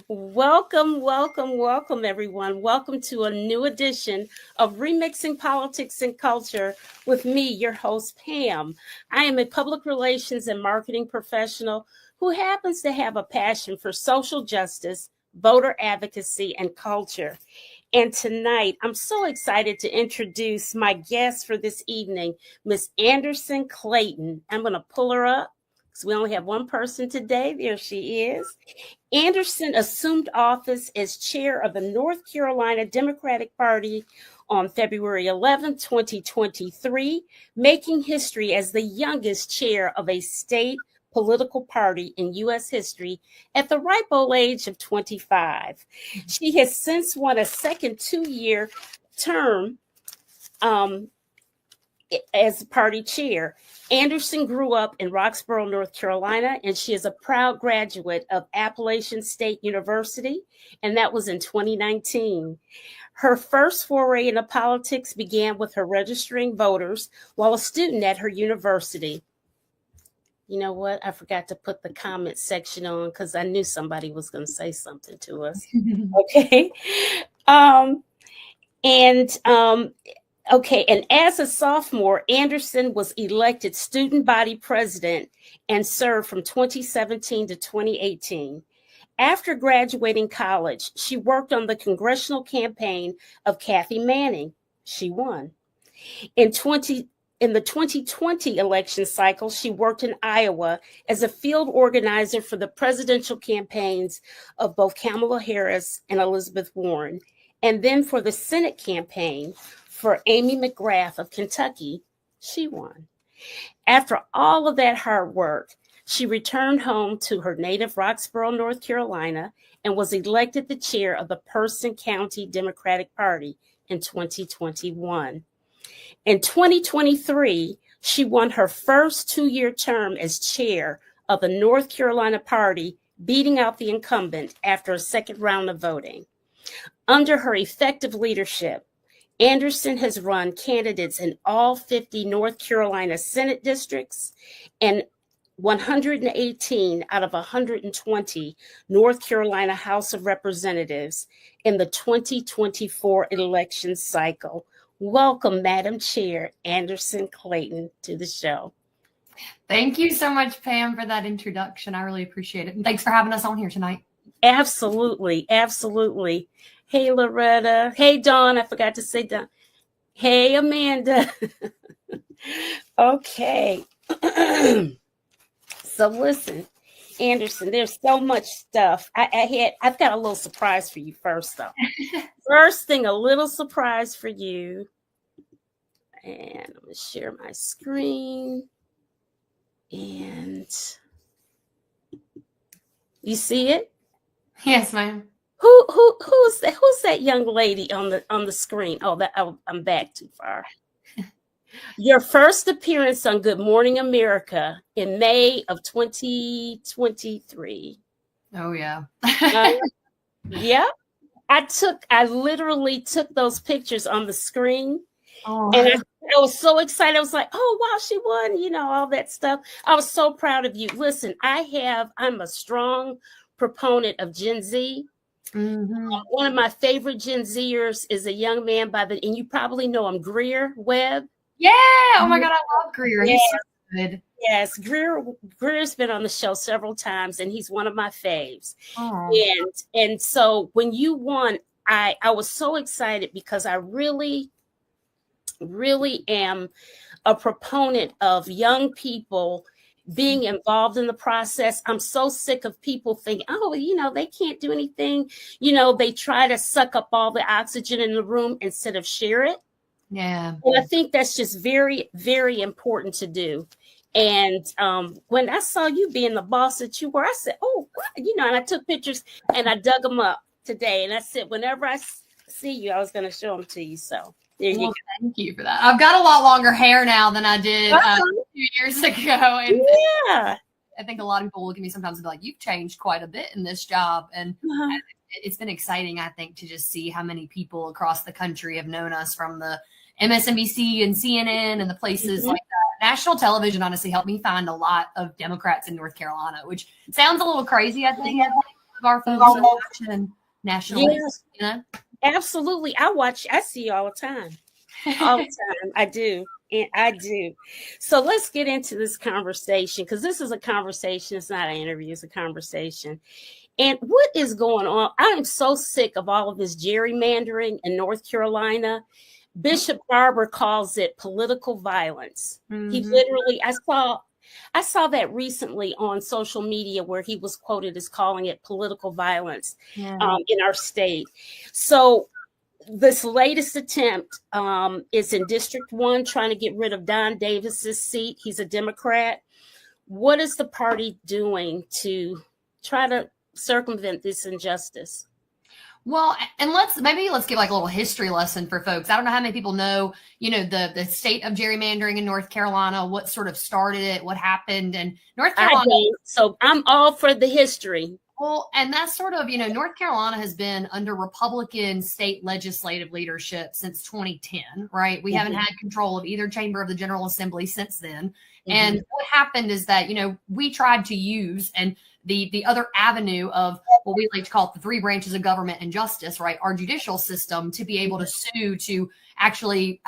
Welcome, welcome, welcome, everyone. Welcome to a new edition of Remixing Politics and Culture with me, your host, Pam. I am a public relations and marketing professional who happens to have a passion for social justice, voter advocacy, and culture. And tonight, I'm so excited to introduce my guest for this evening, Miss Anderson Clayton. I'm going to pull her up because we only have one person today. There she is. Anderson assumed office as chair of the North Carolina Democratic Party on February 11, 2023, making history as the youngest chair of a state political party in U.S. history at the ripe old age of 25. She has since won a second 2-year term um, as party chair. Anderson grew up in Roxborough, North Carolina, and she is a proud graduate of Appalachian State University, and that was in 2019. Her first foray into politics began with her registering voters while a student at her university. You know what? I forgot to put the comment section on because I knew somebody was going to say something to us. Okay. Okay, and as a sophomore, Anderson was elected student body president and served from 2017 to 2018. After graduating college, she worked on the congressional campaign of Kathy Manning. She won. In the 2020 election cycle, she worked in Iowa as a field organizer for the presidential campaigns of both Kamala Harris and Elizabeth Warren, and then for the Senate campaign for Amy McGrath of Kentucky. She won. After all of that hard work, she returned home to her native Roxborough, North Carolina, and was elected the chair of the Person County Democratic Party in 2021. In 2023, she won her first 2-year term as chair of the North Carolina Party, beating out the incumbent after a second round of voting. Under her effective leadership, Anderson has run candidates in all 50 North Carolina Senate districts and 118 out of 120 North Carolina House of Representatives in the 2024 election cycle. Welcome, Madam Chair Anderson Clayton, to the show. Thank you so much, Pam, for that introduction. I really appreciate it. And thanks for having us on here tonight. Absolutely, absolutely. Hey, Loretta. Hey, Dawn. I forgot to say Dawn. Hey, Amanda. Okay. So listen, Anderson, there's so much stuff. I've got a little surprise for you first, though. First thing, a little surprise for you. And I'm going to share my screen. And you see it? Yes, ma'am. Who's that young lady on the screen? I'm back too far. Your first appearance on Good Morning America in May of 2023. Oh yeah. Yeah. I literally took those pictures on the screen. Oh. And I was so excited. I was like, oh wow, she won, all that stuff. I was so proud of you. Listen, I'm a strong proponent of Gen Z. Mm-hmm. One of my favorite Gen Zers is a young man and you probably know him, Greer Webb. Yeah. Oh my God, I love Greer. Yeah. He's so good. Yes, Greer's been on the show several times, and he's one of my faves. Oh. And so when you won, I was so excited because I really, really am a proponent of young people being involved in the process. I'm so sick of people thinking, they can't do anything. They try to suck up all the oxygen in the room instead of share it. Yeah. And I think that's just very, very important to do. And when I saw you being the boss that you were, I said, oh, and I took pictures and I dug them up today. And I said, whenever I see you, I was going to show them to you. So there you go. Thank you for that. I've got a lot longer hair now than I did 2 years ago. And yeah. I think a lot of people look at me sometimes and be like, you've changed quite a bit in this job. And it's been exciting, I think, to just see how many people across the country have known us from the MSNBC and CNN and the places like that. National television honestly helped me find a lot of Democrats in North Carolina, which sounds a little crazy, I think. of our folks are watching national news, you know? Absolutely. I see you all the time. All the time. I do. And I do. So let's get into this conversation, because this is a conversation. It's not an interview, it's a conversation. And what is going on? I am so sick of all of this gerrymandering in North Carolina. Bishop Barber calls it political violence. Mm-hmm. He literally, I saw that recently on social media where he was quoted as calling it political violence in our state. So this latest attempt is in District 1, trying to get rid of Don Davis's seat. He's a Democrat. What is the party doing to try to circumvent this injustice? Well, and let's give like a little history lesson for folks. I don't know how many people know, the state of gerrymandering in North Carolina, what sort of started it, what happened, and North Carolina. So I'm all for the history. Well, and that's sort of, North Carolina has been under Republican state legislative leadership since 2010, right? We haven't had control of either chamber of the General Assembly since then. And what happened is that, we tried to use the other avenue of what we like to call the three branches of government and justice, right? Our judicial system, to be able to sue, to actually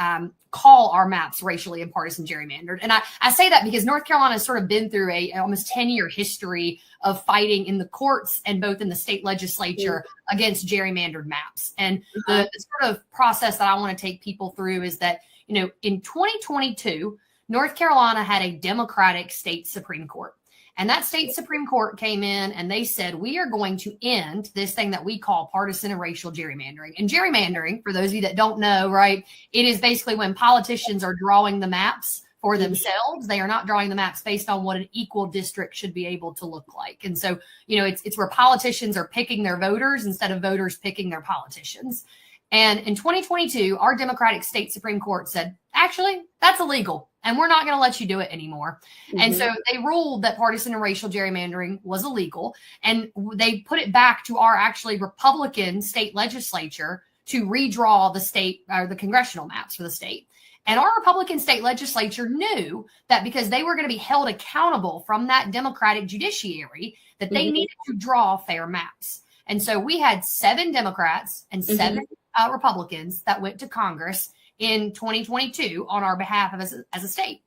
call our maps racially and partisan gerrymandered. And I say that because North Carolina has sort of been through a almost 10-year history of fighting in the courts and both in the state legislature against gerrymandered maps. And the sort of process that I want to take people through is that, in 2022, North Carolina had a Democratic state Supreme Court. And that state Supreme Court came in and they said, we are going to end this thing that we call partisan and racial gerrymandering. And gerrymandering, for those of you that don't know, right, it is basically when politicians are drawing the maps for themselves. They are not drawing the maps based on what an equal district should be able to look like. And so, it's where politicians are picking their voters instead of voters picking their politicians. And in 2022, our Democratic state Supreme Court said, actually, that's illegal, and we're not going to let you do it anymore. And so they ruled that partisan and racial gerrymandering was illegal, and they put it back to our actually Republican state legislature to redraw the state or the congressional maps for the state. And our Republican state legislature knew that because they were going to be held accountable from that Democratic judiciary, that they needed to draw fair maps. And so we had 7 Democrats and 7 Republicans that went to Congress in 2022 on our behalf as a state.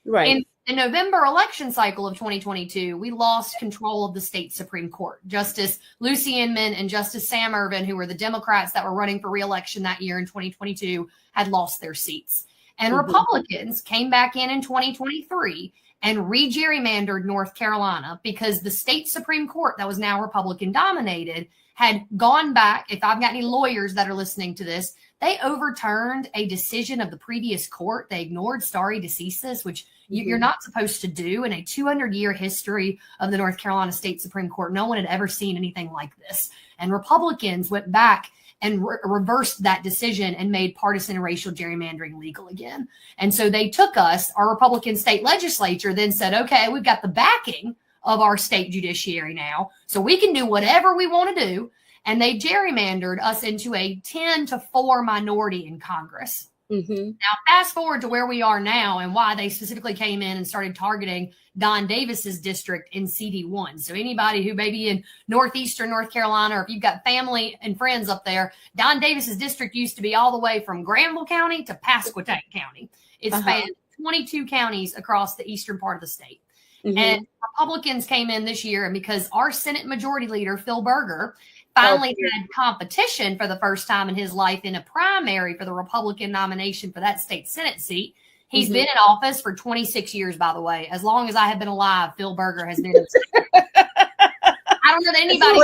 Right. In the November election cycle of 2022, we lost control of the state Supreme Court. Justice Lucy Inman and Justice Sam Ervin, who were the Democrats that were running for re-election that year in 2022, had lost their seats. And Republicans came back in 2023 and re-gerrymandered North Carolina because the state Supreme Court that was now Republican dominated had gone back. If I've got any lawyers that are listening to this, they overturned a decision of the previous court. They ignored stare decisis, which you're not supposed to do. In a 200-year history of the North Carolina State Supreme Court, no one had ever seen anything like this. And Republicans went back and reversed that decision and made partisan and racial gerrymandering legal again. And so they took us, our Republican state legislature then said, okay, we've got the backing of our state judiciary now, so we can do whatever we want to do. And they gerrymandered us into a 10-4 minority in Congress. Now, fast forward to where we are now and why they specifically came in and started targeting Don Davis's district in CD1. So anybody who may be in northeastern North Carolina, or if you've got family and friends up there, Don Davis's district used to be all the way from Granville County to Pasquotank County. It spanned 22 counties across the eastern part of the state. And Republicans came in this year, and because our Senate Majority Leader, Phil Berger, finally had competition for the first time in his life in a primary for the Republican nomination for that state Senate seat. He's been in office for 26 years, by the way. As long as I have been alive, Phil Berger has been in the I don't know that anybody.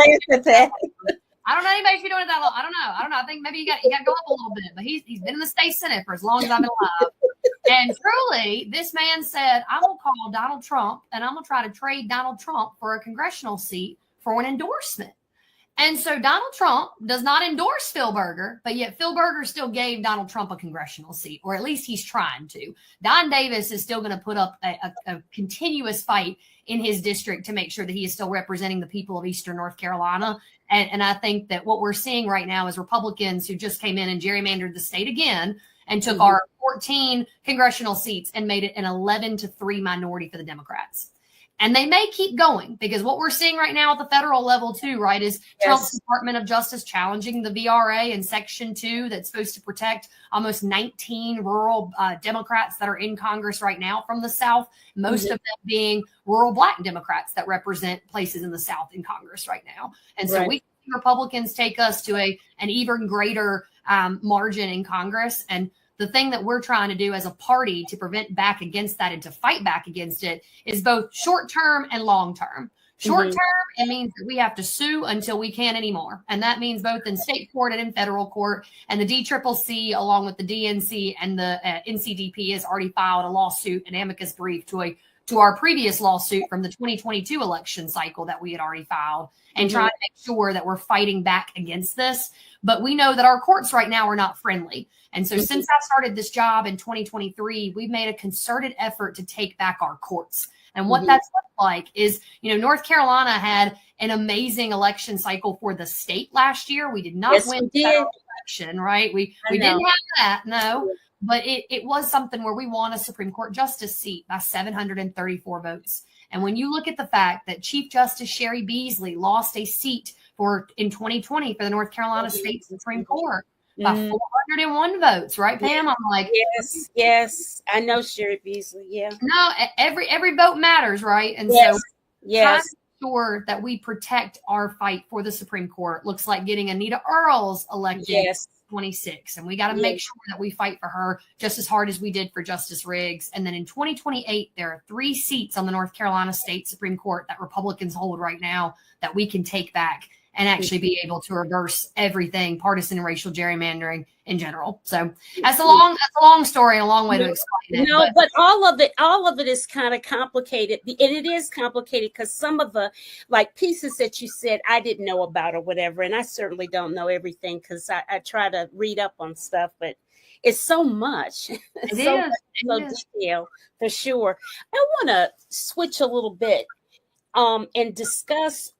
I don't know anybody should be doing it that long. I don't know. I think maybe you got to go up a little bit, but he's been in the state Senate for as long as I've been alive. And truly, this man said, I'm going to call Donald Trump and I'm going to try to trade Donald Trump for a congressional seat for an endorsement. And so Donald Trump does not endorse Phil Berger, but yet Phil Berger still gave Donald Trump a congressional seat, or at least he's trying to. Don Davis is still going to put up a continuous fight in his district to make sure that he is still representing the people of Eastern North Carolina. And I think that what we're seeing right now is Republicans who just came in and gerrymandered the state again and took our 14 congressional seats and made it an 11-3 minority for the Democrats. And they may keep going, because what we're seeing right now at the federal level too, right, is Trump's Department of Justice challenging the VRA in Section 2 that's supposed to protect almost 19 rural Democrats that are in Congress right now from the South, most of them being rural Black Democrats that represent places in the South in Congress right now. And so we see Republicans take us to an even greater margin in Congress. And the thing that we're trying to do as a party to prevent back against that and to fight back against it is both short term and long term. Short term, it means that we have to sue until we can't anymore. And that means both in state court and in federal court. And the DCCC, along with the DNC and the NCDP, has already filed a lawsuit, an amicus brief to our previous lawsuit from the 2022 election cycle that we had already filed, and trying to make sure that we're fighting back against this. But we know that our courts right now are not friendly. And so since I started this job in 2023, we've made a concerted effort to take back our courts. And what that's looked like is, North Carolina had an amazing election cycle for the state last year. We did not win the federal election, right? We didn't have that, no. But it was something where we won a Supreme Court justice seat by 734 votes. And when you look at the fact that Chief Justice Sherry Beasley lost a seat in 2020 for the North Carolina State Supreme Court by 401 votes, right, Pam? I'm like, yes, I know Sherry Beasley. Yeah, no, every vote matters, right? And so, trying to ensure that we protect our fight for the Supreme Court looks like getting Anita Earls elected. 26, and we got to make sure that we fight for her just as hard as we did for Justice Riggs. And then in 2028, there are 3 seats on the North Carolina State Supreme Court that Republicans hold right now that we can take back and actually be able to reverse everything, partisan and racial gerrymandering in general. So that's a long story and a long way to explain it. No, but all of it is kind of complicated. And it is complicated because some of the pieces that you said I didn't know about or whatever. And I certainly don't know everything because I try to read up on stuff, but it's so much. So detailed for sure. I want to switch a little bit and discuss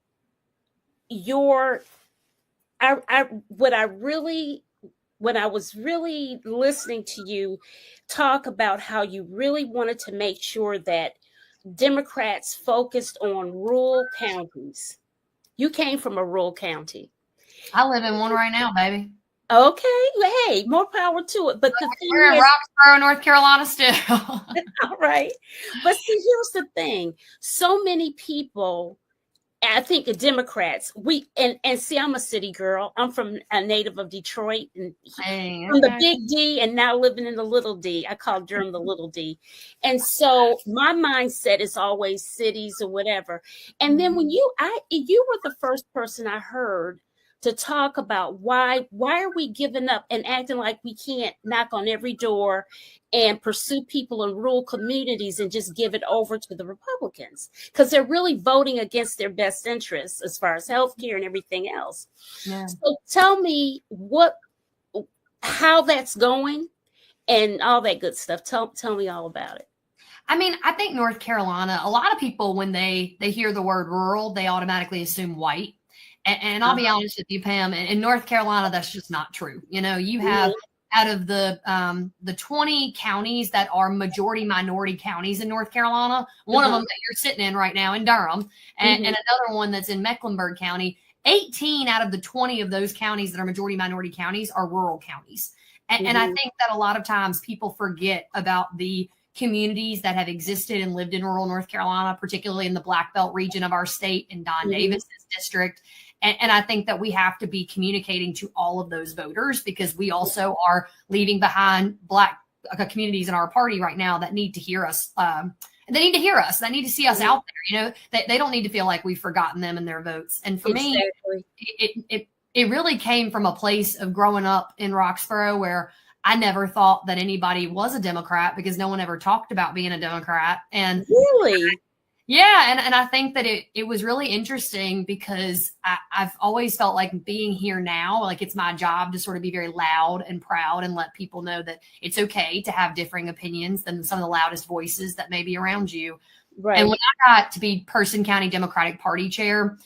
when I was really listening to you talk about how you really wanted to make sure that Democrats focused on rural counties. You came from a rural county. I live in one right now, baby. Okay. Hey, more power to it. But we're in Roxborough, North Carolina still. All right. But see, here's the thing. So many people, I think the Democrats, and see, I'm a city girl. I'm from a native of Detroit, and from the big D, and now living in the little D. I call Durham the little D. And so my mindset is always cities or whatever. And then when you were the first person I heard to talk about why are we giving up and acting like we can't knock on every door and pursue people in rural communities and just give it over to the Republicans, because they're really voting against their best interests as far as healthcare and everything else. Yeah. So tell me how that's going and all that good stuff. Tell me all about it. I mean, I think North Carolina, a lot of people, when they hear the word rural, they automatically assume white. And I'll be honest with you, Pam, in North Carolina, that's just not true. You have out of the 20 counties that are majority minority counties in North Carolina, one of them that you're sitting in right now in Durham, and another one that's in Mecklenburg County. 18 out of the 20 of those counties that are majority minority counties are rural counties. And I think that a lot of times people forget about the communities that have existed and lived in rural North Carolina, particularly in the Black Belt region of our state in Don Davis's district. And I think that we have to be communicating to all of those voters, because we also are leaving behind Black communities in our party right now that need to hear us. They need to hear us. They need to see us out there. They don't need to feel like we've forgotten them and their votes. And for me, it really came from a place of growing up in Roxborough, where I never thought that anybody was a Democrat because no one ever talked about being a Democrat. And really? Yeah. And I think that it was really interesting because I've always felt like being here now, like it's my job to sort of be very loud and proud and let people know that it's okay to have differing opinions than some of the loudest voices that may be around you. Right. And when I got to be Person County Democratic Party chair,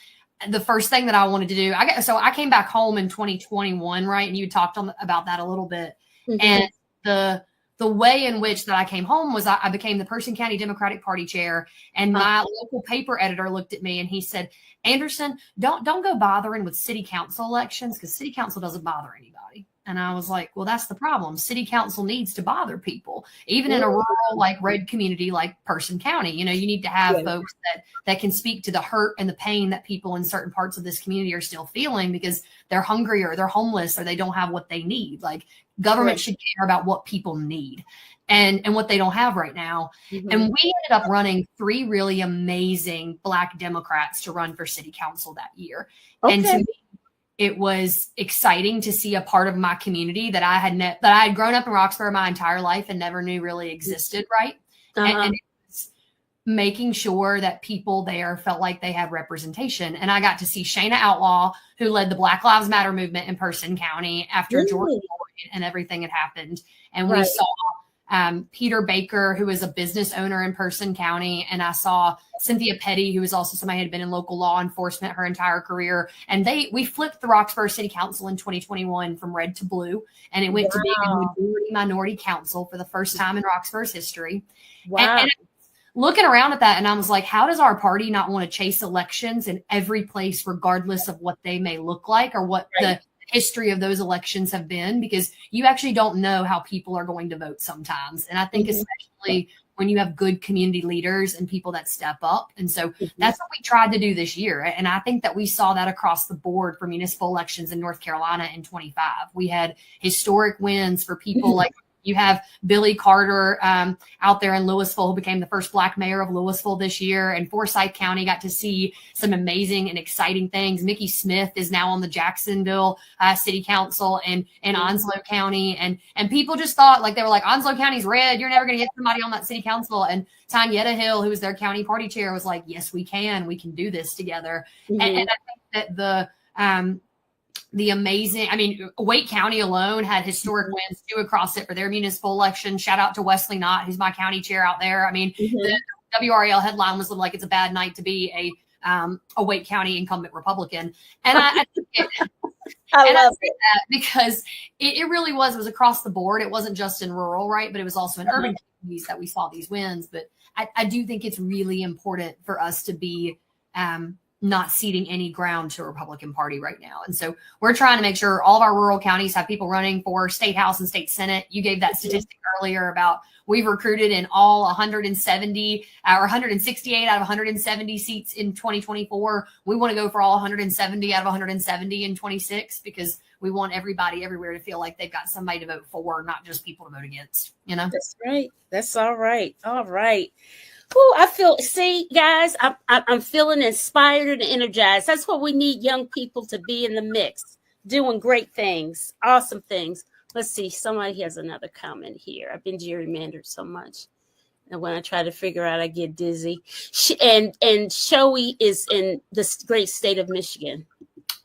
the first thing that I wanted to do, I came back home in 2021, right? And you talked about that a little bit. And the the way in which that I came home was I became the Person County Democratic Party chair, and my local paper editor looked at me and he said, Anderson, don't go bothering with city council elections, because city council doesn't bother anybody. And I was like, well, that's the problem. City council needs to bother people, even in a rural, like red community like Person County. You need to have folks that can speak to the hurt and the pain that people in certain parts of this community are still feeling because they're hungry or they're homeless or they don't have what they need. Like, government should care about what people need and what they don't have right now. Mm-hmm. And we ended up running 3 really amazing Black Democrats to run for city council that year. Okay. And to me, it was exciting to see a part of my community that I had grown up in Roxborough my entire life and never knew really existed. Right. And it was making sure that people there felt like they had representation. And I got to see Shayna Outlaw, who led the Black Lives Matter movement in Person County after George Floyd and everything had happened. And we saw Peter Baker, who is a business owner in Person County. And I saw Cynthia Petty, who is also somebody who had been in local law enforcement her entire career. And we flipped the Roxborough City Council in 2021 from red to blue. And it went to being a majority-minority council for the first time in Roxborough's history. Wow. And looking around at that, and I was like, how does our party not want to chase elections in every place, regardless of what they may look like or what the history of those elections have been? Because you actually don't know how people are going to vote sometimes. And I think especially when you have good community leaders and people that step up. And so that's what we tried to do this year. And I think that we saw that across the board for municipal elections in North Carolina in 25. We had historic wins for people like you have Billy Carter out there in Louisville, who became the first Black mayor of Louisville this year. And Forsyth County got to see some amazing and exciting things. Mickey Smith is now on the Jacksonville City Council and Onslow County. And people just thought, like, they were like, Onslow County's red. You're never going to get somebody on that city council. And Tanyetta Hill, who was their county party chair, was like, yes, we can. We can do this together. And I think that the amazing, Wake County alone had historic wins too across it for their municipal election. Shout out to Wesley Knott, who's my county chair out there. The WRAL headline was like, it's a bad night to be a Wake County incumbent Republican. And I say that because it really was across the board. It wasn't just in rural, right? But it was also in urban communities that we saw these wins. But I do think it's really important for us to be not ceding any ground to a Republican Party right now. And so we're trying to make sure all of our rural counties have people running for state house and state senate. You gave that statistic earlier about we've recruited in all 170 or 168 out of 170 seats in 2024. We want to go for all 170 out of 170 in 26 because we want everybody everywhere to feel like they've got somebody to vote for, not just people to vote against, That's right. That's all right. All right. Ooh, see, guys, I'm feeling inspired and energized. That's what we need young people to be in the mix, doing great things, awesome things. Let's see. Somebody has another comment here. I've been gerrymandered so much. And when I try to figure out, I get dizzy. And Shoei is in the great state of Michigan.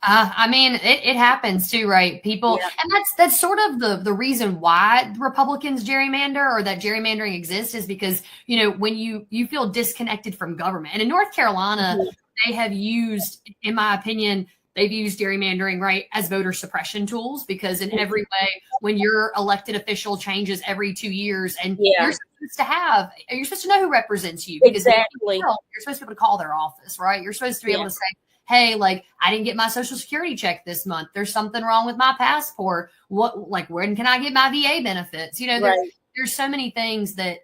It happens too, right? People, and that's sort of the reason why Republicans gerrymander or that gerrymandering exists is because, when you feel disconnected from government. And in North Carolina, they have used, in my opinion, they've used gerrymandering, right, as voter suppression tools, because in every way, when your elected official changes every 2 years and you're supposed to know who represents you. Because you're supposed to be able to call their office, right? You're supposed to be able to say, hey, like, I didn't get my Social Security check this month. There's something wrong with my passport. When can I get my VA benefits? There's so many things that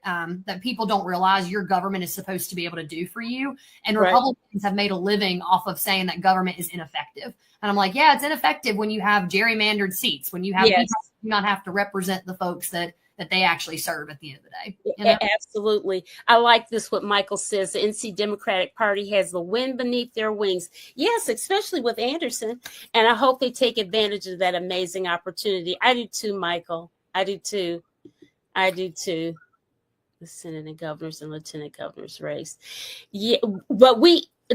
that people don't realize your government is supposed to be able to do for you. And Republicans have made a living off of saying that government is ineffective. And I'm like, yeah, it's ineffective when you have gerrymandered seats, when you have people who do not have to represent the folks that they actually serve at the end of the day. Absolutely. I like this, what Michael says. The NC Democratic Party has the wind beneath their wings. Yes, especially with Anderson. And I hope they take advantage of that amazing opportunity. I do too, Michael. I do too. The Senate and governors and lieutenant governors race. Yeah, but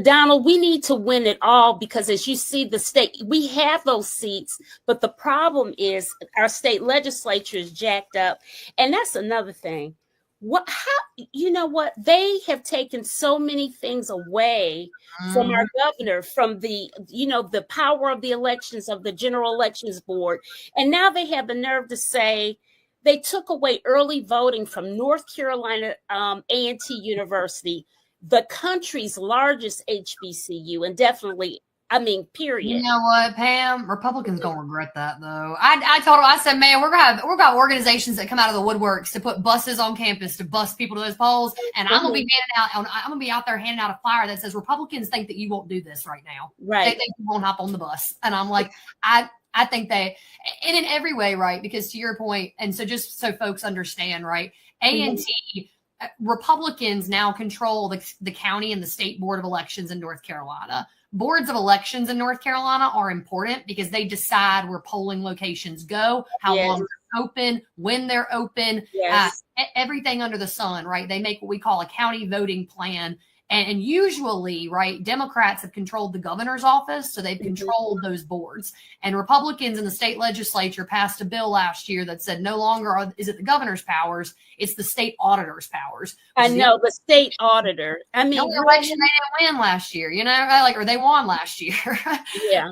Donald, we need to win it all, because as you see, the state, we have those seats, but the problem is our state legislature is jacked up. And that's another thing. They have taken so many things away from our governor, from the power of the elections, of the General Elections Board. And now they have the nerve to say, they took away early voting from North Carolina A&T University, the country's largest HBCU, and definitely, I mean, period. You know what, Pam? Republicans gonna regret that though. I told her, I said, man, we're gonna organizations that come out of the woodworks to put buses on campus to bus people to those polls, and I'm gonna be I'm gonna be out there handing out a flyer that says Republicans think that you won't do this right now. Right. They think you won't hop on the bus, and I'm like, I think they, and in every way, right? Because to your point, and so just so folks understand, right? A&T. Republicans now control the county and the state board of elections in North Carolina. Boards of elections in North Carolina are important because they decide where polling locations go, how long they're open, when they're open, everything under the sun, right? They make what we call a county voting plan. And usually, right, Democrats have controlled the governor's office, so they've controlled those boards. And Republicans in the state legislature passed a bill last year that said no longer is it the governor's powers, it's the state auditor's powers. I know, the state auditor. I mean, the election they didn't win last year, you know, or they won last year. Yeah.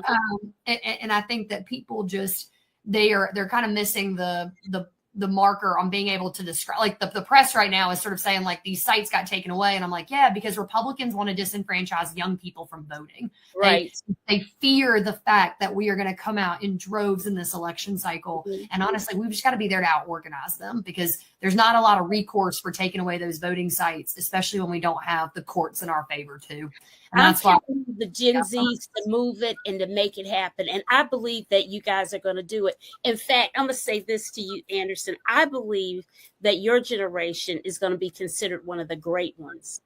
And I think that people just, they're kind of missing the marker on being able to describe, like the press right now is sort of saying like these sites got taken away. And I'm like, yeah, because Republicans want to disenfranchise young people from voting. Right. They fear the fact that we are going to come out in droves in this election cycle. And honestly, we've just got to be there to out organize them because there's not a lot of recourse for taking away those voting sites, especially when we don't have the courts in our favor too. And that's why the Gen Zs to move it and to make it happen. And I believe that you guys are going to do it. In fact, I'm going to say this to you, Anderson. I believe that your generation is going to be considered one of the great ones.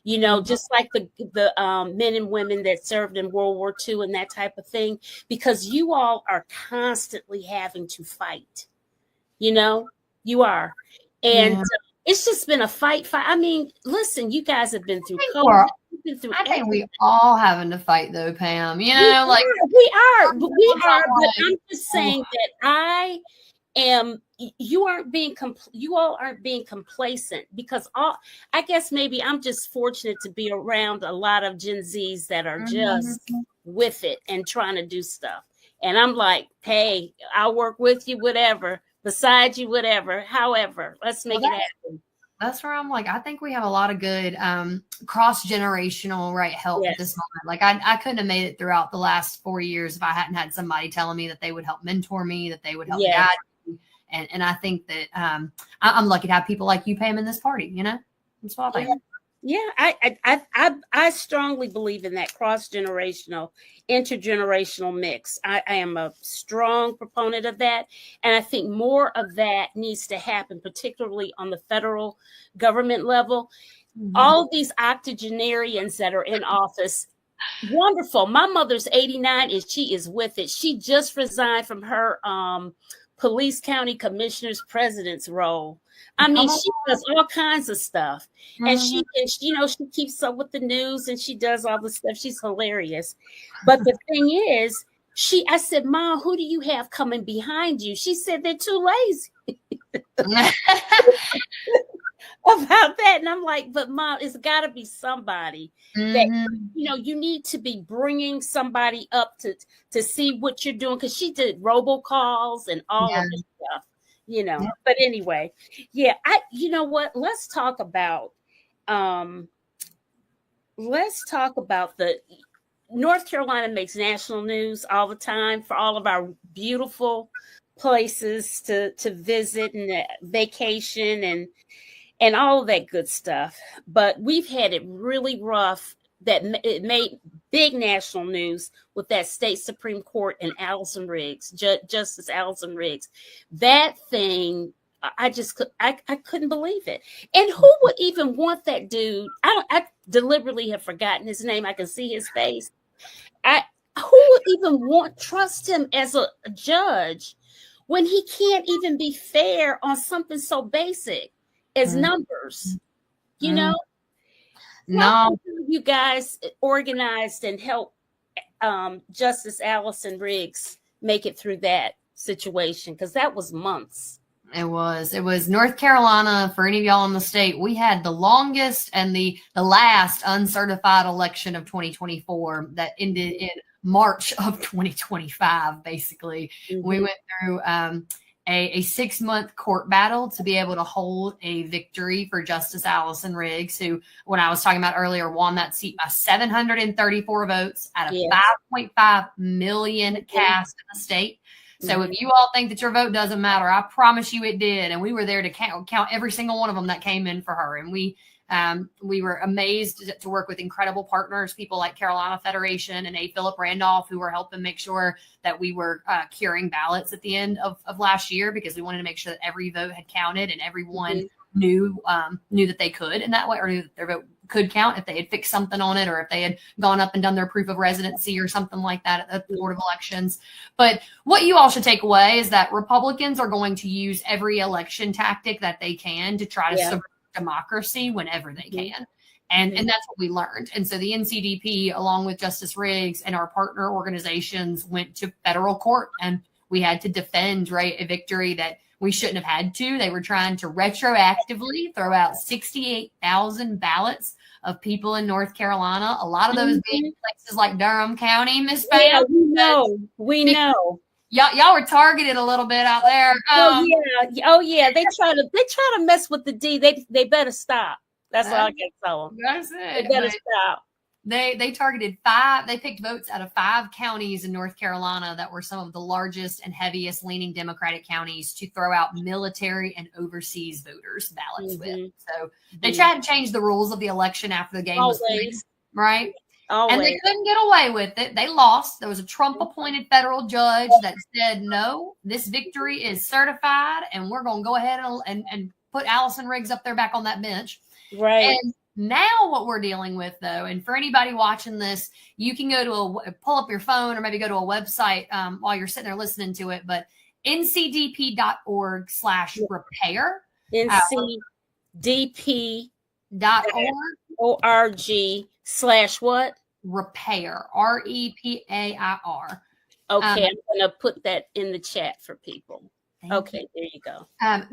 You know, just like the men and women that served in World War II and that type of thing, because you all are constantly having to fight. You know, you are. And it's just been a fight. I mean, listen, you guys have been through COVID. I think we all having to fight though, Pam. You know, we are. But I'm just saying that I am. You all aren't being complacent because I guess maybe I'm just fortunate to be around a lot of Gen Zs that are just with it and trying to do stuff. And I'm like, hey, I'll work with you, whatever, beside you, whatever, however, let's make it happen. That's where I'm like, I think we have a lot of good cross-generational help at this moment. Like I couldn't have made it throughout the last 4 years if I hadn't had somebody telling me that they would help mentor me, that they would help guide me. And I think that I'm lucky to have people like you, Pam, in this party, you know? That's what I think. Yeah, I strongly believe in that cross-generational, intergenerational mix. I am a strong proponent of that. And I think more of that needs to happen, particularly on the federal government level. All of these octogenarians that are in office, wonderful. My mother's 89 and she is with it. She just resigned from her police county commissioner's president's role. I mean, she does all kinds of stuff, and she keeps up with the news and she does all the stuff. She's hilarious. But the thing is, I said, Mom, who do you have coming behind you? She said, they're too lazy about that. And I'm like, but Mom, it's got to be somebody that, you need to be bringing somebody up to see what you're doing. Cause she did robocalls and all of this stuff. But anyway, you know what? Let's talk about the North Carolina makes national news all the time for all of our beautiful places to visit and vacation and all of that good stuff. But we've had it really rough that it made big national news with that state Supreme Court and Allison Riggs, Justice Allison Riggs. That thing, I couldn't believe it. And who would even want that dude? I deliberately have forgotten his name. I can see his face. Who would even trust him as a judge when he can't even be fair on something so basic as numbers? You know? No, you guys organized and helped Justice Allison Riggs make it through that situation, because that was months. It was North Carolina. For any of y'all in the state, we had the longest and the last uncertified election of 2024 that ended in March of 2025. Basically, we went through a 6-month court battle to be able to hold a victory for Justice Allison Riggs, who, when I was talking about earlier, won that seat by 734 votes out of 5.5 million cast in the state. So if you all think that your vote doesn't matter, I promise you it did. And we were there to count every single one of them that came in for her. And we were amazed to work with incredible partners, people like Carolina Federation and A. Philip Randolph, who were helping make sure that we were curing ballots at the end of last year, because we wanted to make sure that every vote had counted and everyone knew that they could in that way, or knew that their vote could count if they had fixed something on it, or if they had gone up and done their proof of residency or something like that at the Board of Elections. But what you all should take away is that Republicans are going to use every election tactic that they can to try to subvert democracy whenever they can. And that's what we learned. And so the NCDP, along with Justice Riggs and our partner organizations, went to federal court, and we had to defend, a victory that we shouldn't have had to. They were trying to retroactively throw out 68,000 ballots of people in North Carolina. A lot of those being places like Durham County, Miss Pam. Yeah, we know. Y'all were targeted a little bit out there. Oh yeah. They try to mess with the D. They better stop. That's all I can tell them. That's it. They better stop. They targeted 5. They picked votes out of 5 counties in North Carolina that were some of the largest and heaviest leaning Democratic counties to throw out military and overseas voters ballots with. So they tried to change the rules of the election after the game was played, right? And they couldn't get away with it. They lost. There was a Trump-appointed federal judge that said, no, this victory is certified, and we're going to go ahead and put Allison Riggs up there back on that bench. Right. And now what we're dealing with, though, and for anybody watching this, you can go to pull up your phone or maybe go to a website while you're sitting there listening to it, but ncdp.org/repair. ncdp.org/what? Repair. REPAIR. Okay, I'm going to put that in the chat for people. Okay, there you go.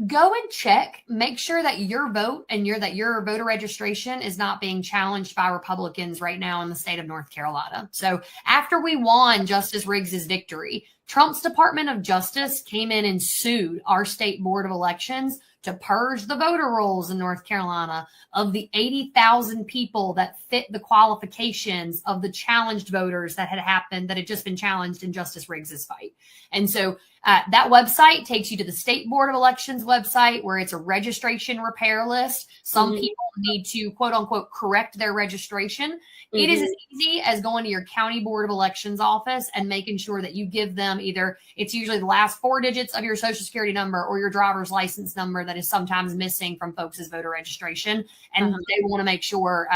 Go and check. Make sure that your vote and your voter registration is not being challenged by Republicans right now in the state of North Carolina. So after we won Justice Riggs's victory, Trump's Department of Justice came in and sued our state board of elections to purge the voter rolls in North Carolina of the 80,000 people that fit the qualifications of the challenged voters that had just been challenged in Justice Riggs's fight. And so that website takes you to the State Board of Elections website, where it's a registration repair list. Some people need to, quote unquote, correct their registration. It is as easy as going to your county board of elections office and making sure that you give them it's usually the last 4 digits of your social security number or your driver's license number that is sometimes missing from folks' voter registration. And they want to make sure,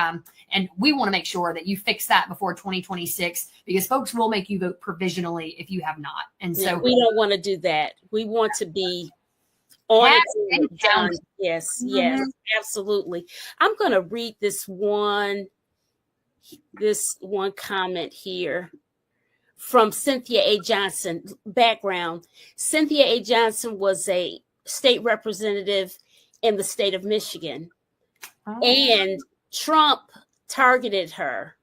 and we want to make sure that you fix that before 2026, because folks will make you vote provisionally if you have not. And so we don't want to do that. We want to be on it. Yes, absolutely. I'm going to read this one comment here from Cynthia A. Johnson. Background: Cynthia A. Johnson was a state representative in the state of Michigan, and Trump targeted her.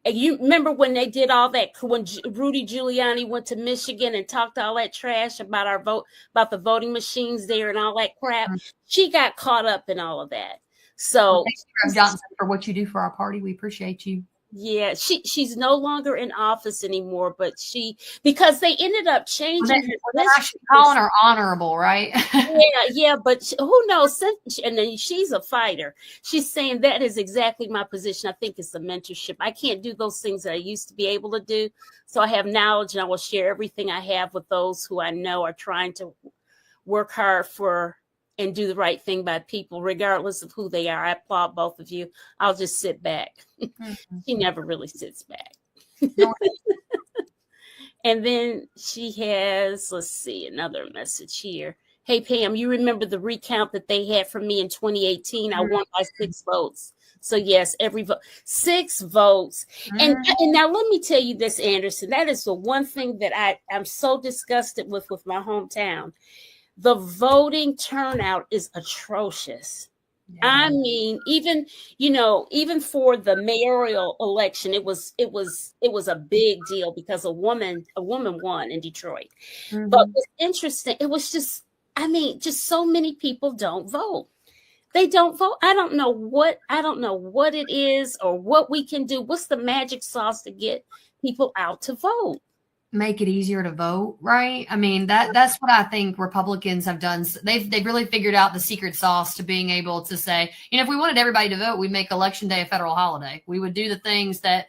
And you remember when they did all that, when Rudy Giuliani went to Michigan and talked all that trash about about the voting machines there and all that crap? She got caught up in all of that. So, thank you, Johnson, for what you do for our party. We appreciate you. Yeah, she's no longer in office anymore, but because they ended up changing her. They're actually calling her honorable, right? yeah, but who knows? And then she's a fighter. She's saying that is exactly my position. I think it's the mentorship. I can't do those things that I used to be able to do. So I have knowledge, and I will share everything I have with those who I know are trying to work hard and do the right thing by people, regardless of who they are. I applaud both of you. I'll just sit back. She never really sits back. And then she has, let's see, another message here. Hey, Pam, you remember the recount that they had for me in 2018? I won by 6 votes. So yes, every vote, 6 votes. And now let me tell you this, Anderson, that is the one thing that I'm so disgusted with my hometown. The voting turnout is atrocious. Yeah. I mean, even for the mayoral election, it was a big deal because a woman won in Detroit. But what's interesting, it was just, I mean, just so many people don't vote. They don't vote. I don't know what it is or what we can do. What's the magic sauce to get people out to vote? Make it easier to vote, right? I mean, that's what I think Republicans have done. They've really figured out the secret sauce to being able to say, if we wanted everybody to vote, we'd make Election Day a federal holiday. We would do the things that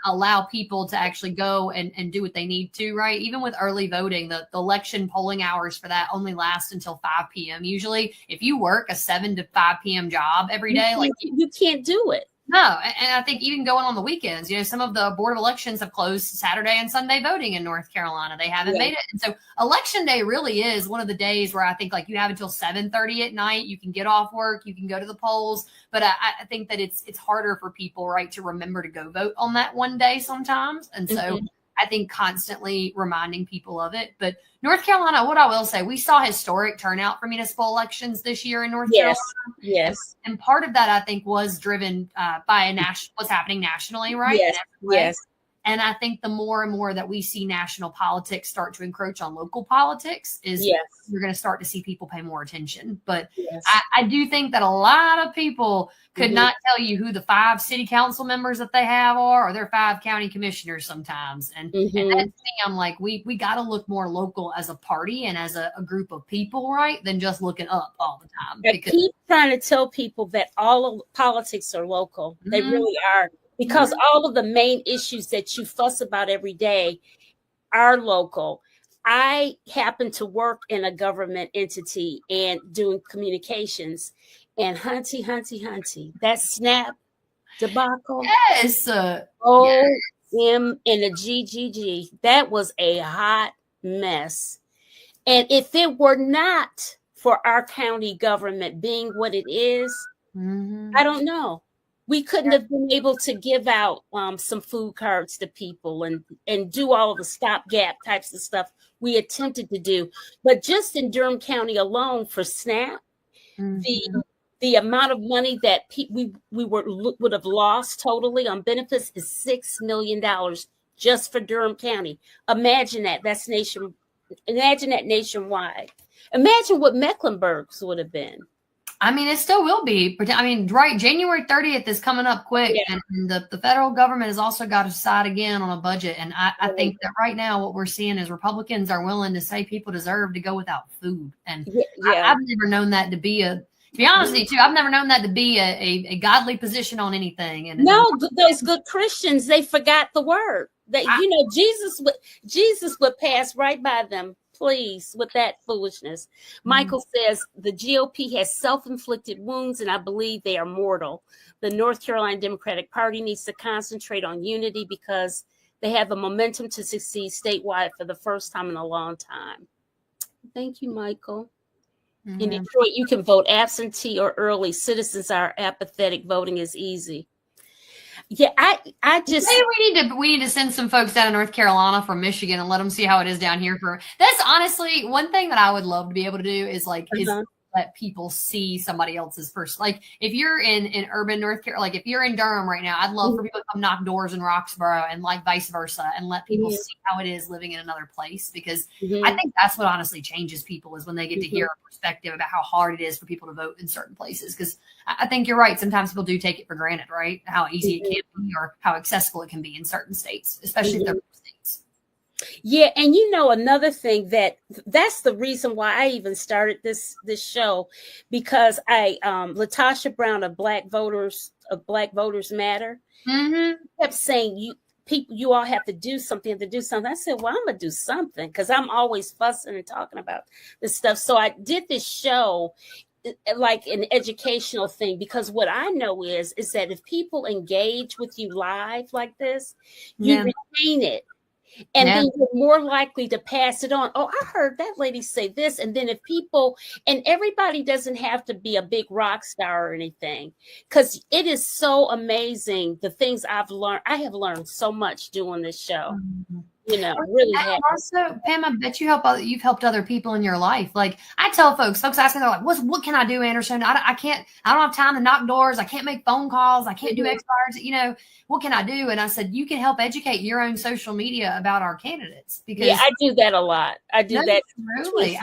allow people to actually go and do what they need to, right? Even with early voting, the election polling hours for that only last until 5 p.m. Usually, if you work a 7 to 5 p.m. job every day, you can't do it. No, and I think even going on the weekends, some of the Board of Elections have closed Saturday and Sunday voting in North Carolina. They haven't made it. And so Election Day really is one of the days where I think you have until 7:30 at night. You can get off work. You can go to the polls. But I think that it's harder for people, right, to remember to go vote on that one day sometimes. And so I think constantly reminding people of it. But North Carolina, what I will say, we saw historic turnout for municipal elections this year in North Carolina. Yes. And part of that, I think, was driven by what's happening nationally, right? Yes. And I think the more and more that we see national politics start to encroach on local politics is you're going to start to see people pay more attention. But I do think that a lot of people could not tell you who the 5 city council members that they have are, or their 5 county commissioners sometimes. And that's me. I'm like, we got to look more local as a party and as a group of people, right, than just looking up all the time. I keep trying to tell people that all of politics are local. They really are. Because all of the main issues that you fuss about every day are local. I happen to work in a government entity and doing communications. And hunty, that SNAP debacle. Yes. OM and the GGG. That was a hot mess. And if it were not for our county government being what it is, I don't know. We couldn't have been able to give out some food cards to people and do all of the stopgap types of stuff we attempted to do. But just in Durham County alone for SNAP, the amount of money that we would have lost totally on benefits is $6 million just for Durham County. Imagine that. Imagine that nationwide. Imagine what Mecklenburg's would have been. I mean, it still will be. I mean, right, January 30th is coming up quick, and the federal government has also got to decide again on a budget. And I think that right now what we're seeing is Republicans are willing to say people deserve to go without food. And I've never known that to be to be honest with you, too, I've never known that to be a godly position on anything. And no, those good Christians, they forgot the word. That Jesus would pass right by them. Please, with that foolishness. Michael says the GOP has self-inflicted wounds, and I believe they are mortal. The North Carolina Democratic Party needs to concentrate on unity because they have the momentum to succeed statewide for the first time in a long time. Thank you, Michael. In Detroit, you can vote absentee or early. Citizens are apathetic. Voting is easy. Yeah, I just maybe we need to send some folks down to North Carolina from Michigan and let them see how it is down here. That's honestly one thing that I would love to be able to do is let people see somebody else's person. Like if you're in urban North Carolina, like if you're in Durham right now, I'd love for people to come knock doors in Roxborough and like vice versa and let people see how it is living in another place. Because I think that's what honestly changes people is when they get to hear a perspective about how hard it is for people to vote in certain places. Because I think you're right. Sometimes people do take it for granted, right? How easy it can be or how accessible it can be in certain states, especially if they're states. Yeah, and another thing that's the reason why I even started this show, because Latasha Brown of Black Voters Matter kept saying you all have to do something. I said, well, I'm gonna do something because I'm always fussing and talking about this stuff. So I did this show like an educational thing, because what I know is that if people engage with you live like this, you retain it. And then you're more likely to pass it on. Oh, I heard that lady say this. And then if people, and everybody doesn't have to be a big rock star or anything, because it is so amazing the things I've learned. I have learned so much doing this show. Really. And also, Pam, I bet you've helped other people in your life. Like I tell folks ask me, they're like, what can I do, Anderson? I don't have time to knock doors. I can't make phone calls. I can't do X, Y, what can I do? And I said, you can help educate your own social media about our candidates. Because I do that a lot. I do that. Really?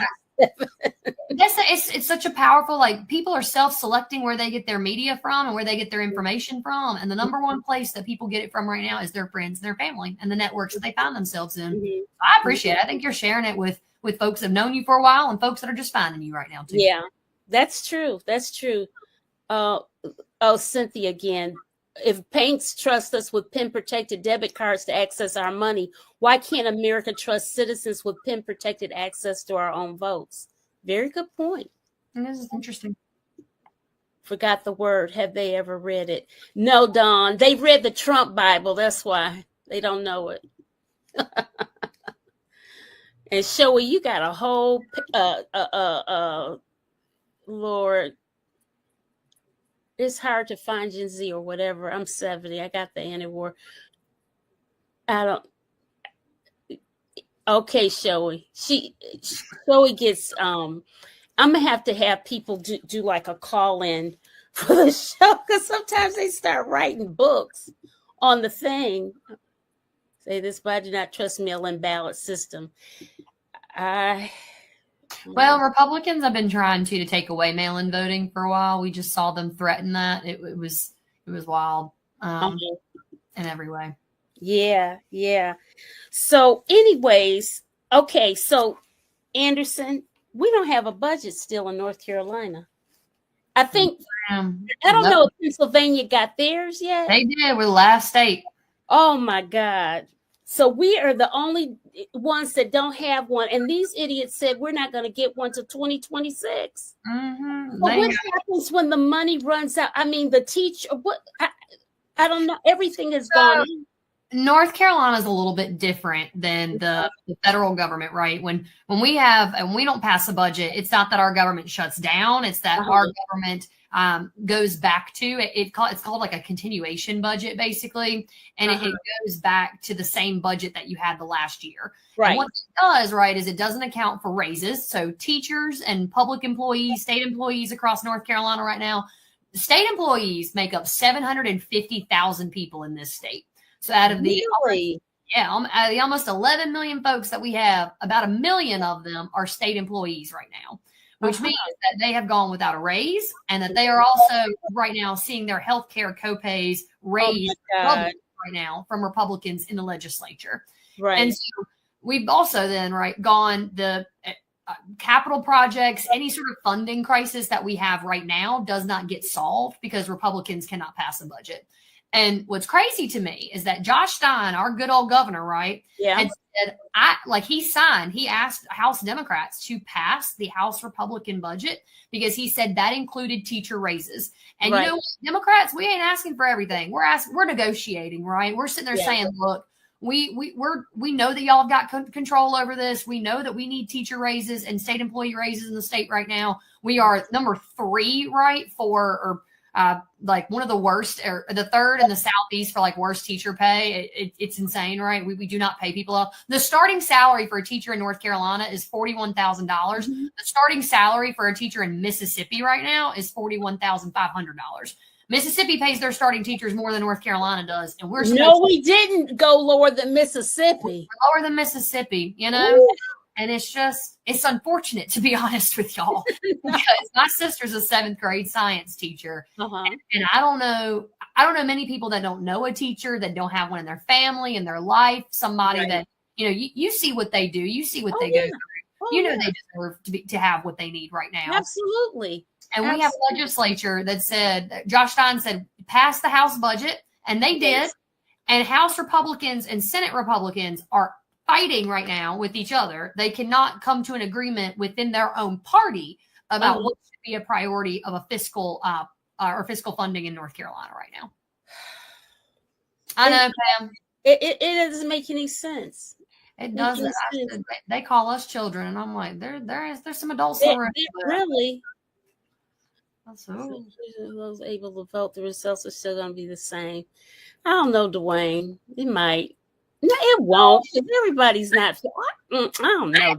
It's such a powerful, like, people are self-selecting where they get their media from and where they get their information from. And the number one place that people get it from right now is their friends and their family and the networks that they find themselves in. Mm-hmm. I appreciate it. I think you're sharing it with folks that have known you for a while and folks that are just finding you right now too. Yeah, that's true. That's true. Cynthia again. If banks trust us with PIN-protected debit cards to access our money, why can't America trust citizens with PIN-protected access to our own votes? Very good point. And this is interesting. Forgot the word. Have they ever read it? No, Dawn. They read the Trump Bible. That's why they don't know it. And Shoei, you got a whole Lord. It's hard to find Gen Z or whatever. I'm 70. I got the anti-war. I don't. Okay, Shoei. Shoei gets. I'm gonna have to have people do like a call in for the show because sometimes they start writing books on the thing. Say this, but I do not trust mail-in ballot system. Well, Republicans have been trying to take away mail-in voting for a while. We just saw them threaten that. It was wild in every way. Yeah. So, anyways, okay. So, Anderson, we don't have a budget still in North Carolina. I think I don't know if Pennsylvania got theirs yet. They did. We're the last state. Oh my God. So we are the only ones that don't have one. And these idiots said we're not going to get one till 2026. Mm-hmm. But what happens when the money runs out? I mean, the teacher, I don't know. Everything is gone. North Carolina is a little bit different than the federal government, right? When we don't pass a budget, it's not that our government shuts down. It's that our government goes back to it's called like a continuation budget, basically. And it goes back to the same budget that you had the last year. Right. And what it does, right, is it doesn't account for raises. So teachers and public employees, state employees across North Carolina right now, state employees make up 750,000 people in this state. So out of the almost 11 million folks that we have, about 1 million of them are state employees right now, which means that they have gone without a raise and that they are also right now seeing their health care copays raised right now from Republicans in the legislature. Right. And so we've also then gone the capital projects, any sort of funding crisis that we have right now does not get solved because Republicans cannot pass a budget. And what's crazy to me is that Josh Stein, our good old governor, right, had said, he asked House Democrats to pass the House Republican budget because he said that included teacher raises. And you know what, Democrats, we ain't asking for everything. We're negotiating, right? We're sitting there saying, look, we know that y'all have got control over this. We know that we need teacher raises and state employee raises in the state right now. We are number 3, right, for like one of the worst, or the third in the Southeast for like worst teacher pay. It's insane, right? We do not pay people enough. The starting salary for a teacher in North Carolina is $41,000. The starting salary for a teacher in Mississippi right now is $41,500. Mississippi pays their starting teachers more than North Carolina does, and we didn't go lower than Mississippi. Lower than Mississippi, you know. Ooh. And it's unfortunate, to be honest with y'all, because my sister's a 7th grade science teacher. And I don't know many people that don't know a teacher, that don't have one in their family, in their life, somebody that, you see what they do. You see what they go through. They deserve to have what they need right now. Absolutely. And we have a legislature that said, Josh Stein said, pass the House budget. And they did. And House Republicans and Senate Republicans are fighting right now with each other. They cannot come to an agreement within their own party about what should be a priority of a fiscal or fiscal funding in North Carolina right now. I know, Pam. It doesn't make any sense. It doesn't. They call us children, and I'm like, there's some adults around. Really. Those able to vote, the results are still going to be the same. I don't know, Dwayne. It might. No, it won't. If everybody's not. I don't know. I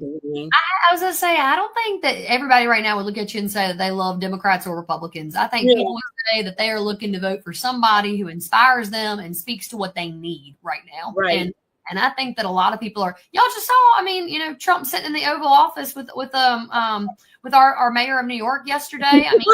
was going to say, I don't think that everybody right now would look at you and say that they love Democrats or Republicans. I think people would say that they are looking to vote for somebody who inspires them and speaks to what they need right now. Right. And I think that a lot of people are, y'all just saw, I mean, you know, Trump sitting in the Oval Office with our mayor of New York yesterday. I mean,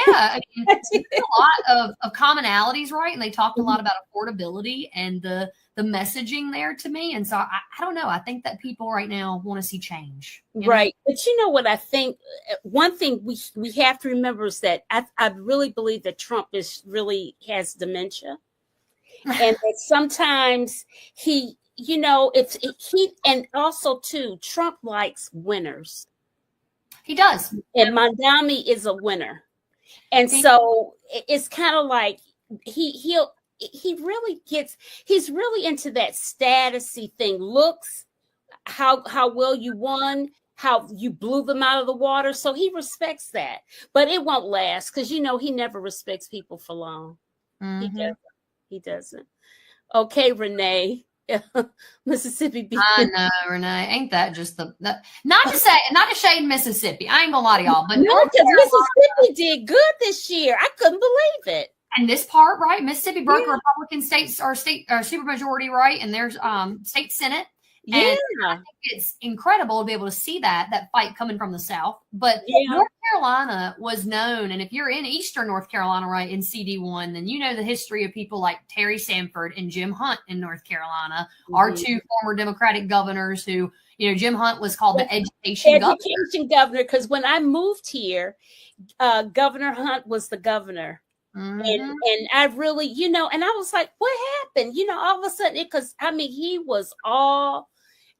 I mean, there's a lot of commonalities, right? And they talked a lot about affordability and the messaging there to me. And so I don't know. I think that people right now want to see change. Right. But you know what I think? One thing we have to remember is that I really believe that Trump really has dementia. And that sometimes he, you know, and also too, Trump likes winners. He does. And Mondami is a winner. And so it's kind of like he's really into that statusy thing. Looks, how well you won, how you blew them out of the water. So he respects that, but it won't last because, you know, he never respects people for long. Mm-hmm. He doesn't. Okay, Renee. Mississippi beat. I know, Renee. Ain't that just not to shade Mississippi. I ain't gonna lie to y'all, but no, because Mississippi did good this year. I couldn't believe it. And this part, right? Mississippi broke Republican states or supermajority, right? And there's state Senate. And I think it's incredible to be able to see that fight coming from the South. But North Carolina was known, and if you're in Eastern North Carolina, right, in CD1, then you know the history of people like Terry Sanford and Jim Hunt in North Carolina, our two former Democratic governors who, you know, Jim Hunt was called the education governor. Because when I moved here, Governor Hunt was the governor. Mm-hmm. And I really, you know, and I was like, what happened? You know, all of a sudden, because I mean, he was all,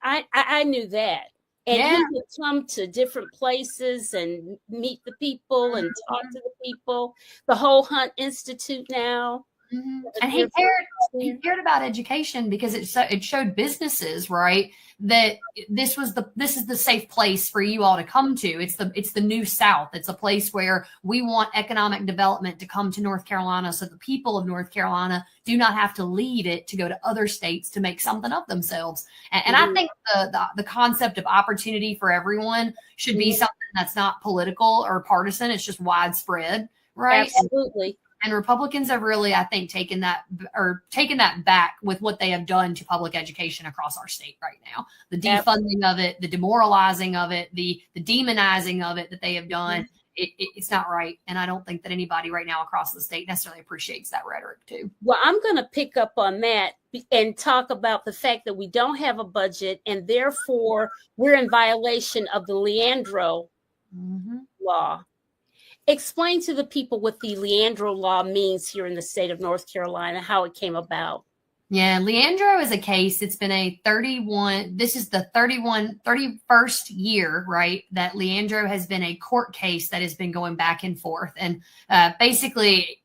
I knew that. And he would come to different places and meet the people and talk to the people. The whole Hunt Institute now. Mm-hmm. And he cared about education because it showed businesses, right, that this is the safe place for you all to come to. It's the new South. It's a place where we want economic development to come to North Carolina, so the people of North Carolina do not have to leave it to go to other states to make something of themselves. And I think the concept of opportunity for everyone should be something that's not political or partisan. It's just widespread, right? Absolutely. And Republicans have really, I think, taken that back with what they have done to public education across our state right now. The defunding of it, the demoralizing of it, the demonizing of it that they have done. It's not right. And I don't think that anybody right now across the state necessarily appreciates that rhetoric too. Well, I'm going to pick up on that and talk about the fact that we don't have a budget and therefore we're in violation of the Leandro law. Explain to the people what the Leandro law means here in the state of North Carolina, how it came about. Yeah, Leandro is a case. It's been this is the 31st year, right, that Leandro has been a court case that has been going back and forth. And basically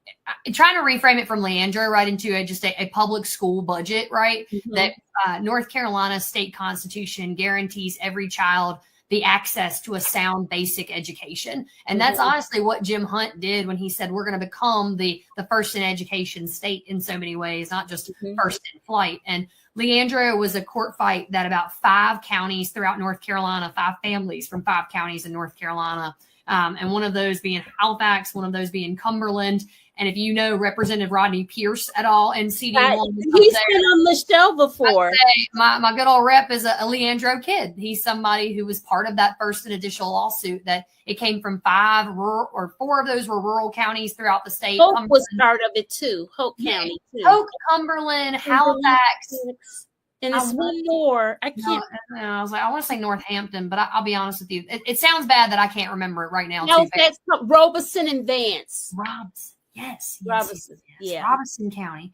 trying to reframe it from Leandro right into a public school budget, right, that North Carolina state constitution guarantees every child the access to a sound basic education. And that's honestly what Jim Hunt did when he said, we're going to become the first in education state in so many ways, not just first in flight. And Leandro was a court fight that about 5 counties throughout North Carolina, 5 families from 5 counties in North Carolina, and one of those being Halifax, one of those being Cumberland. And if you know Representative Rodney Pierce at all in CD1, he's been on the show before. My good old rep is a Leandro kid. He's somebody who was part of that first and initial lawsuit that it came from 4 of those were rural counties throughout the state. Hope was part of it too. Hope County too. Hope, Cumberland, Halifax. And it's one more. I can't. No, I was like, I want to say Northampton, but I'll be honest with you. It sounds bad that I can't remember it right now. No, that's Robeson and Vance. Robson. Yes. Robinson. Yeah. Robinson County.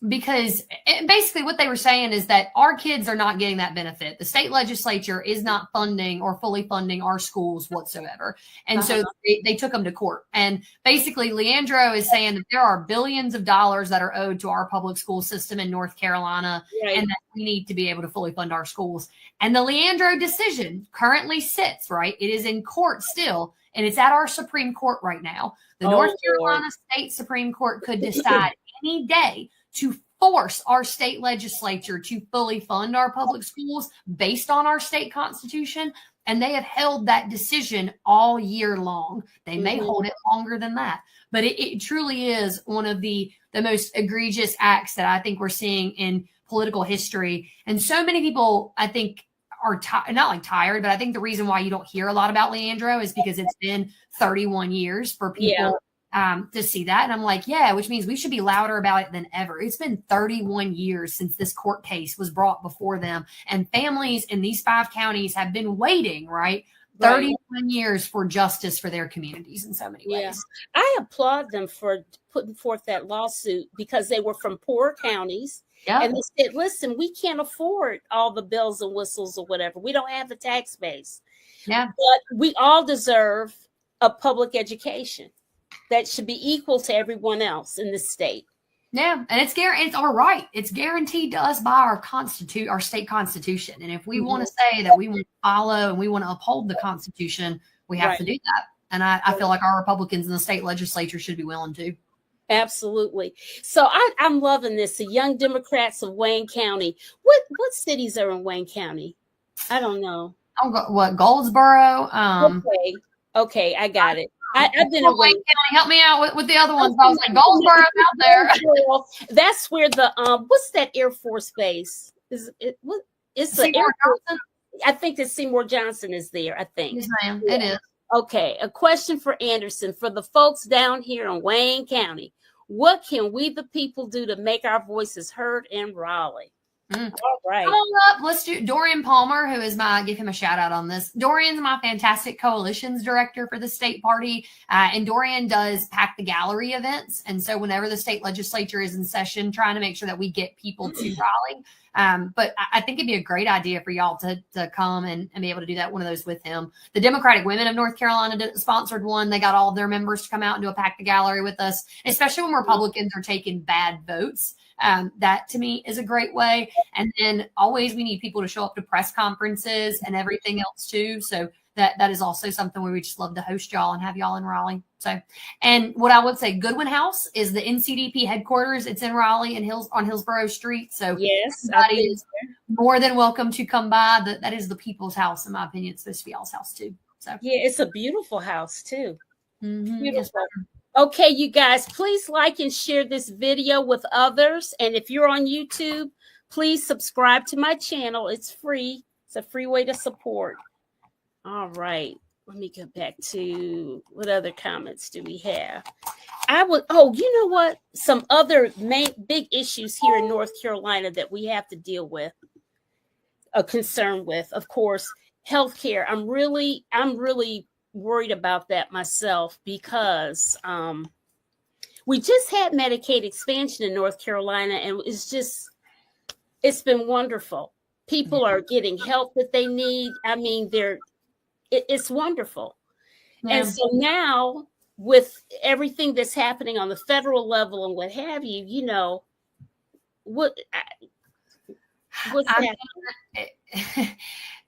Because basically what they were saying is that our kids are not getting that benefit. The state legislature is not funding or fully funding our schools whatsoever. And so they took them to court. And basically Leandro is saying that there are billions of dollars that are owed to our public school system in North Carolina, and that we need to be able to fully fund our schools. And the Leandro decision currently sits, right? It is in court still, and it's at our Supreme Court right now. The North Carolina State Supreme Court could decide any day to force our state legislature to fully fund our public schools based on our state constitution. And they have held that decision all year long. They may hold it longer than that, but it truly is one of the most egregious acts that I think we're seeing in political history. And so many people, I think, are not like tired, but I think the reason why you don't hear a lot about Leandro is because it's been 31 years for people to see that. And I'm like, yeah, which means we should be louder about it than ever. It's been 31 years since this court case was brought before them. And families in these 5 counties have been waiting, right? 31 years for justice for their communities in so many ways. Yeah. I applaud them for putting forth that lawsuit because they were from poor counties. Yep. And they said, listen, we can't afford all the bells and whistles or whatever. We don't have the tax base. Yeah. But we all deserve a public education that should be equal to everyone else in the state. Yeah, and it's our right. It's guaranteed to us by our state constitution. And if we want to say that we want to follow and we want to uphold the Constitution, we have to do that. And I feel like our Republicans in the state legislature should be willing to. Absolutely. So I'm loving this. The Young Democrats of Wayne County. What cities are in Wayne County? I don't know. What, Goldsboro? Okay, I got it. I've been in Wayne County. Help me out with the other ones. I was like, Goldsboro's out there. That's where the what's that Air Force base? Is it what is the Air Force? I think that Seymour Johnson is there. I think. Yes, ma'am. It is. Okay, a question for Anderson. For the folks down here in Wayne County, what can we the people do to make our voices heard in Raleigh? All right. Come on up. Let's do Dorian Palmer, who is give him a shout out on this. Dorian's my fantastic coalitions director for the state party. And Dorian does pack the gallery events. And so whenever the state legislature is in session, trying to make sure that we get people to Raleigh. But I think it'd be a great idea for y'all to come and be able to do that, one of those with him. The Democratic Women of North Carolina sponsored one. They got all of their members to come out and do a pack the gallery with us, especially when Republicans are taking bad votes. That to me is a great way. And then always we need people to show up to press conferences and everything else too. So that is also something where we just love to host y'all and have y'all in Raleigh. So, and what I would say, Goodwin House is the NCDP headquarters. It's in Raleigh and on Hillsborough Street. So yes, everybody is more than welcome to come by. That is the people's house, in my opinion. It's supposed to be y'all's house too. So yeah, it's a beautiful house too. Mm-hmm. Beautiful. Yes, okay, you guys, please like and share this video with others. And if you're on YouTube, please subscribe to my channel. It's free. It's a free way to support. All right. Let me go back to what other comments do we have? You know what? Some other big issues here in North Carolina that we have to deal with, a concern with, of course, healthcare. I'm really worried about that myself because we just had Medicaid expansion in North Carolina, and it's been wonderful. People are getting help that they need. I mean, it's wonderful. Yeah. And so now with everything that's happening on the federal level and what have you, you know, what's happening?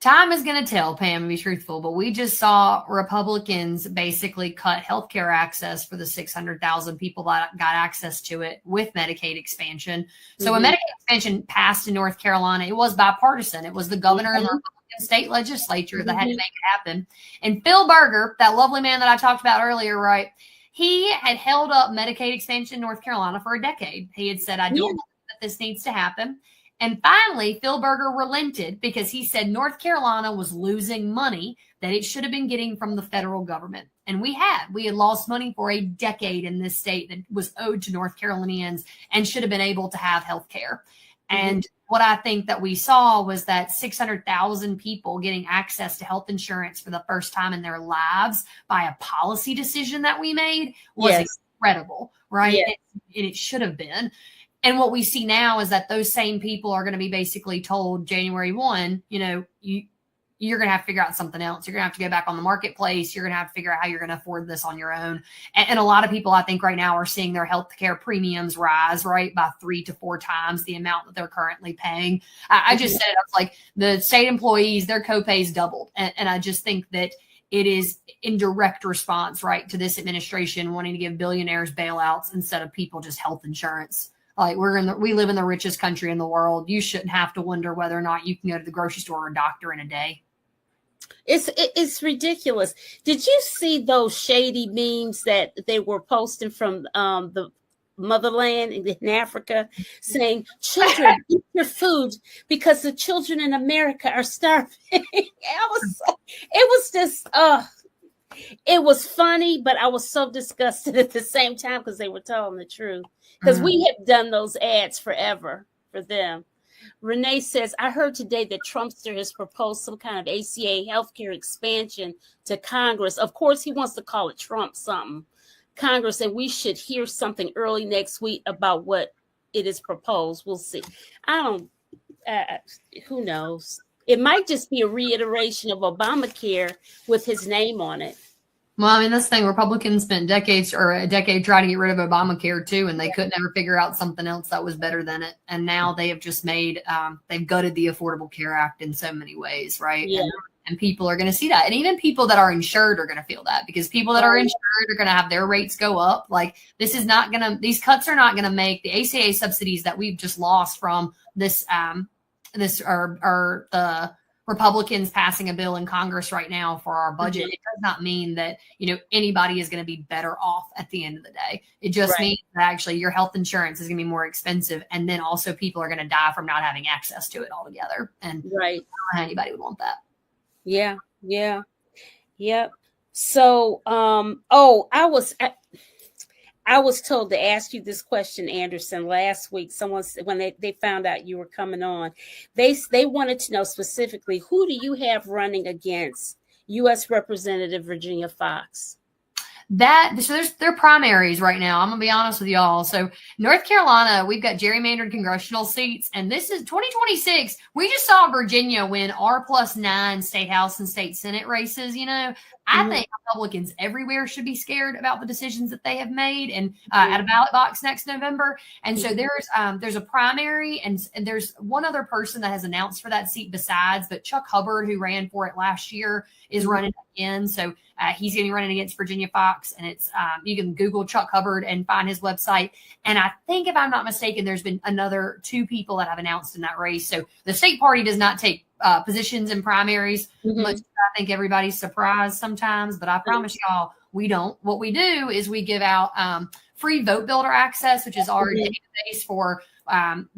Time is going to tell, Pam, to be truthful, but we just saw Republicans basically cut healthcare access for the 600,000 people that got access to it with Medicaid expansion. So when Medicaid expansion passed in North Carolina, it was bipartisan. It was the governor and the Republican state legislature that had to make it happen. And Phil Berger, that lovely man that I talked about earlier, right? He had held up Medicaid expansion in North Carolina for a decade. He had said, I don't believe that this needs to happen. And finally, Phil Berger relented because he said North Carolina was losing money that it should have been getting from the federal government. And we had lost money for a decade in this state that was owed to North Carolinians and should have been able to have health care. And what I think that we saw was that 600,000 people getting access to health insurance for the first time in their lives by a policy decision that we made was incredible, right? Yes. And it should have been. And what we see now is that those same people are going to be basically told January 1, you know, you're going to have to figure out something else. You're going to have to go back on the marketplace. You're going to have to figure out how you're going to afford this on your own. And a lot of people, I think right now are seeing their healthcare premiums rise, right, by 3 to 4 times the amount that they're currently paying. I just said, I was like, the state employees, their copays doubled. And I just think that it is in direct response, right, to this administration wanting to give billionaires bailouts instead of people just health insurance. Like we live in the richest country in the world. You shouldn't have to wonder whether or not you can go to the grocery store or a doctor in a day. It's ridiculous. Did you see those shady memes that they were posting from the motherland in Africa, saying, "Children, eat your food because the children in America are starving." It was just, it was funny, but I was so disgusted at the same time because they were telling the truth. Because we have done those ads forever for them. Renee says, I heard today that Trumpster has proposed some kind of ACA healthcare expansion to Congress. Of course, he wants to call it Trump something. Congress, and we should hear something early next week about what it is proposed. We'll see. Who knows? It might just be a reiteration of Obamacare with his name on it. Well, I mean, that's the thing. Republicans spent decades or a decade trying to get rid of Obamacare too, and they couldn't ever figure out something else that was better than it. And now they have just made, they've gutted the Affordable Care Act in so many ways, right? Yeah. And people are going to see that. And even people that are insured are going to feel that, because people that are insured are going to have their rates go up. Like, this is not going to, these cuts are not going to make the ACA subsidies that we've just lost from this, the Republicans passing a bill in Congress right now for our budget. It does not mean that, anybody is going to be better off at the end of the day. It just means that actually your health insurance is going to be more expensive. And then also people are going to die from not having access to it altogether. And I don't know how anybody would want that. Yeah. Yep. So, I was told to ask you this question, Anderson, last week. Someone, when they found out you were coming on, they wanted to know specifically, who do you have running against U.S. Representative Virginia Foxx? So their primaries right now. I'm gonna be honest with y'all. So North Carolina, we've got gerrymandered congressional seats, and this is 2026. We just saw Virginia win R+9 state house and state senate races. I think Republicans everywhere should be scared about the decisions that they have made, and at a ballot box next November. And so there's a primary, and there's one other person that has announced for that seat besides, but Chuck Hubbard, who ran for it last year, is running again. So he's going to be running against Virginia Foxx, and it's you can Google Chuck Hubbard and find his website. And I think, if I'm not mistaken, there's been another 2 people that have announced in that race. So the state party does not take positions in primaries, much as I think everybody's surprised sometimes, but I promise y'all, we don't. What we do is we give out free vote builder access, which is our database for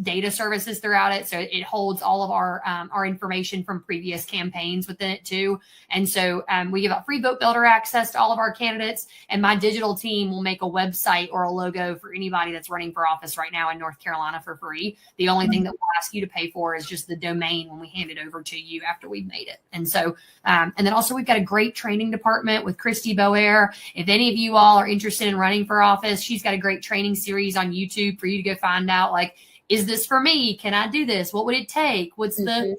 data services throughout it. So it holds all of our information from previous campaigns within it too. And so we give out free vote builder access to all of our candidates, and my digital team will make a website or a logo for anybody that's running for office right now in North Carolina for free. The only thing that we'll ask you to pay for is just the domain when we hand it over to you after we've made it. And so, and then also we've got a great training department with Christy Boer. If any of you all are interested in running for office, she's got a great training series on YouTube for you to go find out, like, is this for me? Can I do this? What would it take? What's the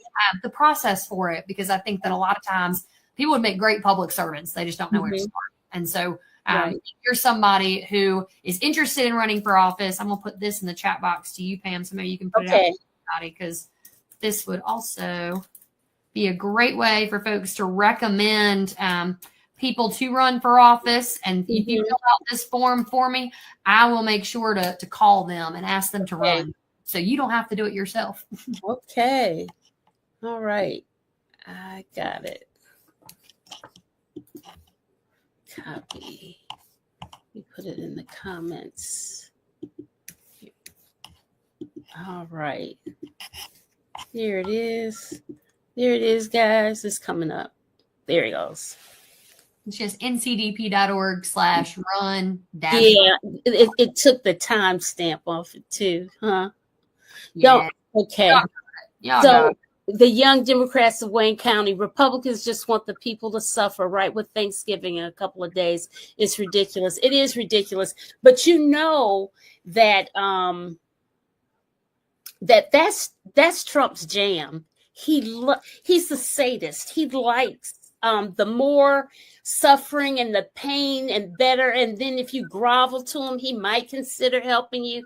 process for it? Because I think that a lot of times people would make great public servants. They just don't know where to start. And so if you're somebody who is interested in running for office, I'm going to put this in the chat box to you, Pam, so maybe you can put it out to everybody, because this would also be a great way for folks to recommend people to run for office. And if you fill out this form for me, I will make sure to call them and ask them to run. So you don't have to do it yourself. Okay. All right. I got it. Copy. You put it in the comments. All right. Here it is. There it is, guys. It's coming up. There it goes. It's just ncdp.org/run. Yeah, it took the timestamp off it too, huh? Yeah. Okay. So the Young Democrats of Wayne County, Republicans just want the people to suffer right with Thanksgiving in a couple of days. It's ridiculous. It is ridiculous. But you know that that's Trump's jam. He's a sadist. He likes the more suffering and the pain and better. And then if you grovel to him, he might consider helping you.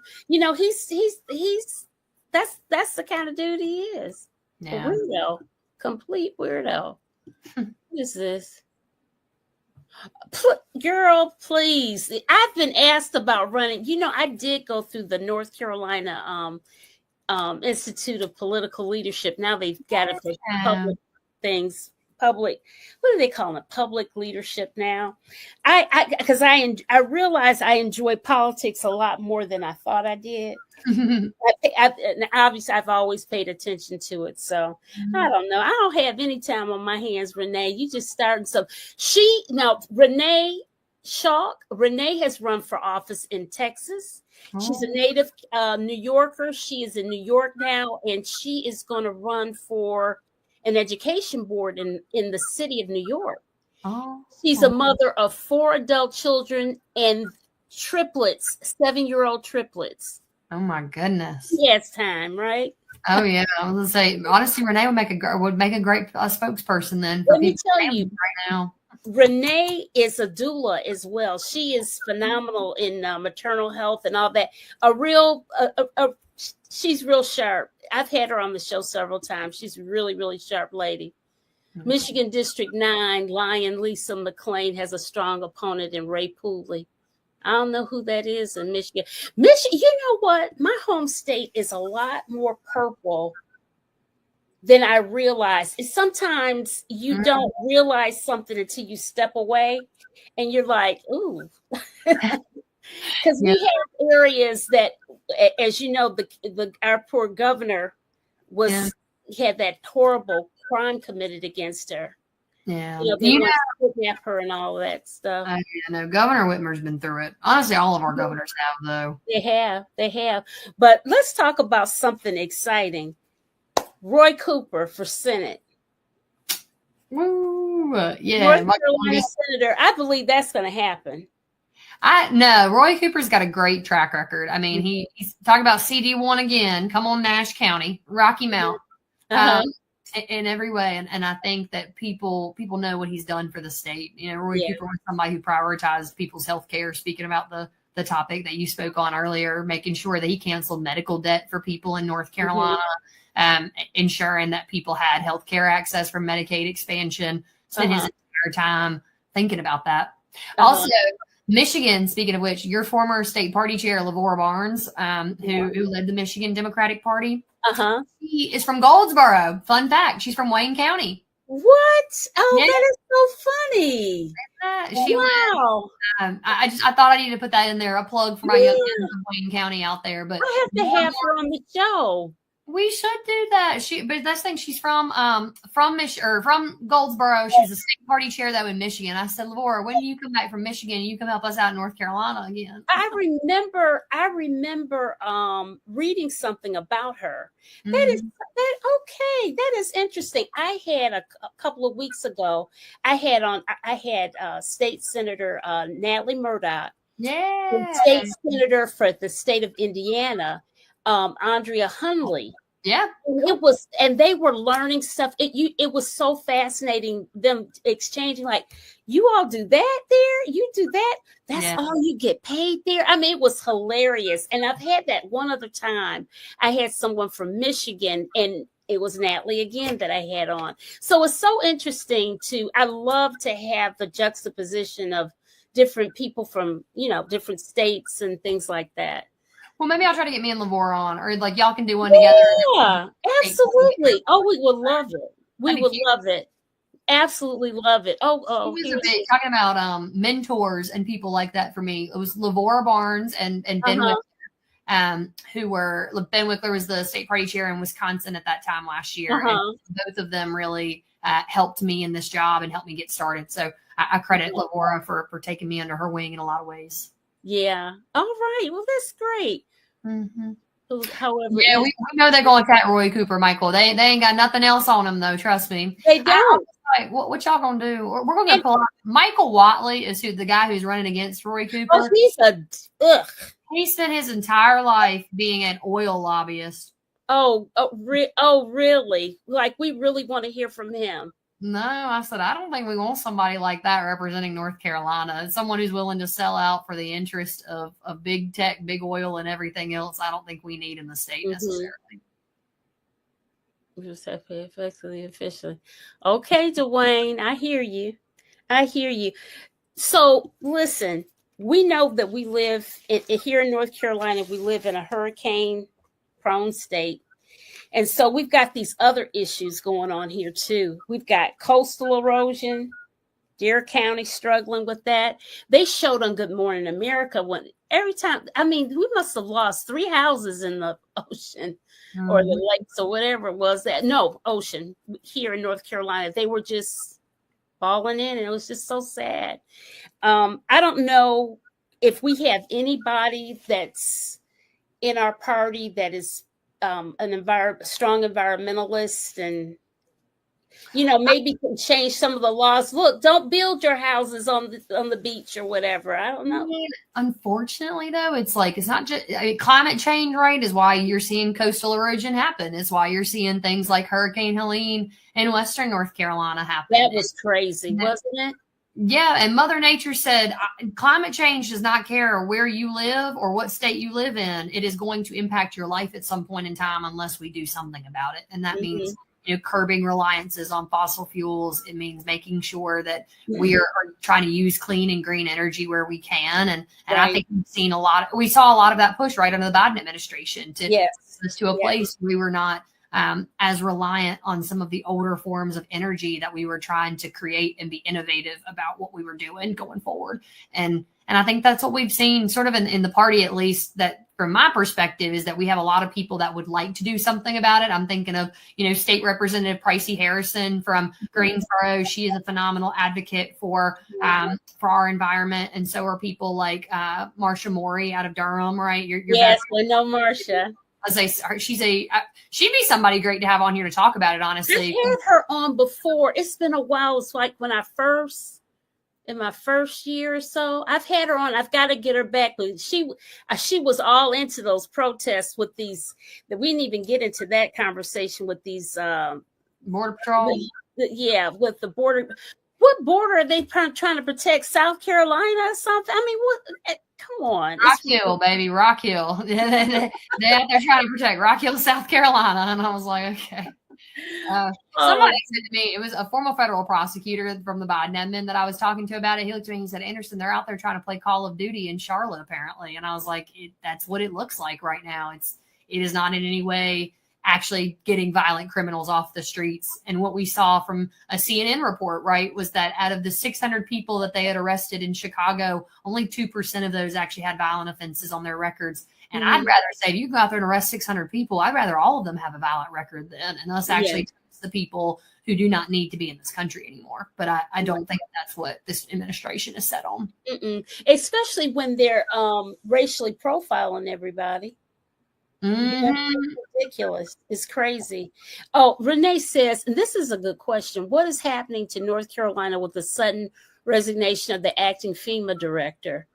That's the kind of dude he is. Yeah. A weirdo, complete weirdo. What is this? Girl, please. I've been asked about running. I did go through the North Carolina Institute of Political Leadership. Now they've got it for public things, public, what do they call it? Public leadership now. Because I realize I enjoy politics a lot more than I thought I did. And obviously, I've always paid attention to it. So I don't know. I don't have any time on my hands, Renee. You just starting some. Renee has run for office in Texas. She's a native New Yorker. She is in New York now, and she is going to run for an education board in the city of New York. She's a mother of 4 adult children and triplets, 7-year-old triplets. Oh my goodness! Yes, time, right? Oh yeah, I was gonna say honestly, Renee would make a great spokesperson then. Let me tell you right now. Renee is a doula as well. She is phenomenal in maternal health and all that. She's real sharp. I've had her on the show several times. She's a really, really sharp lady. Michigan District 9, Lion Lisa McClain has a strong opponent in Ray Pooley. I don't know who that is in Michigan. You know what? My home state is a lot more purple than I realized. Sometimes you don't realize something until you step away and you're like, ooh. Because we have areas that, as you know, our poor governor had that horrible crime committed against her. Yeah. They want to kidnap her and all that stuff. Governor Whitmer's been through it. Honestly, all of our governors have, though. They have. But let's talk about something exciting. Roy Cooper for Senate. Ooh, yeah. North Carolina Senator. I believe that's going to happen. Roy Cooper's got a great track record. I mean, he's talking about CD1 again. Come on, Nash County, Rocky Mount. In every way. And I think that people know what he's done for the state. Roy Cooper was somebody who prioritized people's health care, speaking about the topic that you spoke on earlier, making sure that he canceled medical debt for people in North Carolina, ensuring that people had health care access for Medicaid expansion, spent his entire time thinking about that. Also, Michigan, speaking of which, your former state party chair, Lavora Barnes, who led the Michigan Democratic Party, she is from Goldsboro. Fun fact, she's from Wayne County. What? Oh, that is so funny. Wow. I thought I needed to put that in there. A plug for my young friends from Wayne County out there. But I have to have her on the show. We should do that. But that's the thing. She's from Goldsboro. She's a state party chair though in Michigan. I said, Lavora, when do you come back from Michigan? You come help us out in North Carolina again. I remember reading something about her. That is interesting. I had a couple of weeks ago. I had State Senator Natalie Murdoch. Yeah. State Senator for the state of Indiana. Andrea Hundley. Yeah. And they were learning stuff. It was so fascinating, them exchanging, like, you all do that there? You do that? That's all you get paid there? I mean, it was hilarious. And I've had that one other time. I had someone from Michigan, and it was Natalie again that I had on. So it's so interesting I love to have the juxtaposition of different people from, different states and things like that. Well, maybe I'll try to get me and Lavora on, or like y'all can do one together. Yeah, absolutely. Oh, we would love it. We would love it. Absolutely love it. Talking about mentors and people like that for me. It was Lavora Barnes and Ben Wickler, Ben Wickler was the state party chair in Wisconsin at that time last year. And both of them really helped me in this job and helped me get started. So I credit Lavora for taking me under her wing in a lot of ways. Yeah. All right. Well, that's great. However, we know they're going to attack Roy Cooper, Michael. They ain't got nothing else on him, though. Trust me. They don't. What y'all gonna do? We're gonna pull out Michael Watley is the guy who's running against Roy Cooper. Oh, he's He spent his entire life being an oil lobbyist. Really? Like, we really want to hear from him. No, I said, I don't think we want somebody like that representing North Carolina. Someone who's willing to sell out for the interest of big tech, big oil, and everything else. I don't think we need in the state necessarily. Just have to effectively, officially. Okay, Dwayne, I hear you. So listen, we know that we live here in North Carolina. We live in a hurricane-prone state. And so we've got these other issues going on here too. We've got coastal erosion. Dare County struggling with that. They showed on Good Morning America when every time, I mean, we must have lost 3 houses in the ocean or the lakes or whatever it was that. No, ocean here in North Carolina. They were just falling in, and it was just so sad. I don't know if we have anybody that's in our party that is strong environmentalist and maybe can change some of the laws. Look, don't build your houses on the beach or whatever. I don't know. Unfortunately, though, it's not just climate change, right? Is why you're seeing coastal erosion happen. Is why you're seeing things like Hurricane Helene in Western North Carolina happen. That was crazy, wasn't it? Yeah, and Mother Nature said climate change does not care where you live or what state you live in. It is going to impact your life at some point in time unless we do something about it, and that means curbing reliances on fossil fuels. It means making sure that we are trying to use clean and green energy where we can. And I think we saw a lot of that push right under the Biden administration to get us to a place where we were not as reliant on some of the older forms of energy that we were trying to create and be innovative about what we were doing going forward. And I think that's what we've seen sort of in the party, at least, that from my perspective, is that we have a lot of people that would like to do something about it. I'm thinking of, State Representative Pricey Harrison from Greensboro. She is a phenomenal advocate for our environment. And so are people like Marsha Mori out of Durham, right? Yes, we know Marsha. She'd be somebody great to have on here to talk about it, honestly. I've had her on before. It's been a while. It's like when in my first year or so, I've had her on. I've got to get her back. She was all into those protests with these, that we didn't even get into that conversation with these Border Patrol. With the border. What border are they trying to protect? South Carolina or something? I mean, what? Come on. Rock Hill, baby. Rock Hill. They're trying to protect Rock Hill, South Carolina. And I was like, okay. Somebody said to me, it was a former federal prosecutor from the Biden admin that I was talking to about it. He looked at me and he said, Anderson, they're out there trying to play Call of Duty in Charlotte, apparently. And I was like, that's what it looks like right now. It is not in any way actually getting violent criminals off the streets. And what we saw from a CNN report, right, was that out of the 600 people that they had arrested in Chicago, only 2% of those actually had violent offenses on their records. And I'd rather say, if you go out there and arrest 600 people, I'd rather all of them have a violent record then, and us actually tax the people who do not need to be in this country anymore. But I don't think that's what this administration is set on. Especially when they're racially profiling everybody. It's ridiculous. It's crazy. Oh, Renee says, and this is a good question, what is happening to North Carolina with the sudden resignation of the acting FEMA director?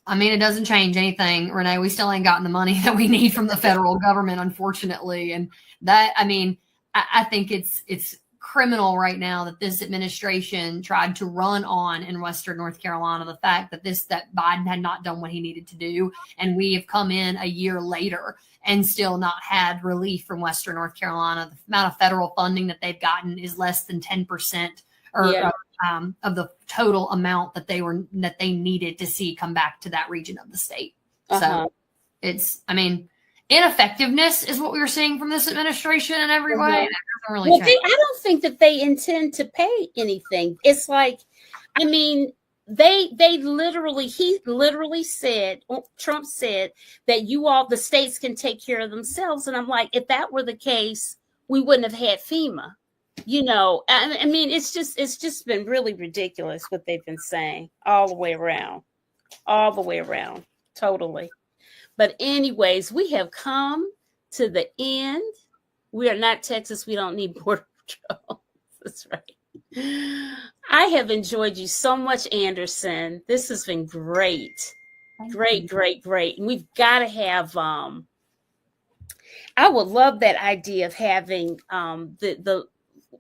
I mean, it doesn't change anything, Renee. We still ain't gotten the money that we need from the federal government, unfortunately. And that, I mean, I think it's criminal right now that this administration tried to run on in Western North Carolina the fact that Biden had not done what he needed to do. And we have come in a year later and still not had relief from Western North Carolina. The amount of federal funding that they've gotten is less than 10% of the total amount that they needed to see come back to that region of the state. So it's, I mean, ineffectiveness is what we were seeing from this administration in every way. That doesn't really change. I don't think that they intend to pay anything. It's like, I mean, he literally said, Trump said that the states can take care of themselves. And I'm like, if that were the case, we wouldn't have had FEMA. I mean, it's just been really ridiculous what they've been saying all the way around, totally. But anyways, we have come to the end. We are not Texas. We don't need Border Patrol. That's right. I have enjoyed you so much, Anderson. This has been great. Great. And we've got to have, I would love that idea of having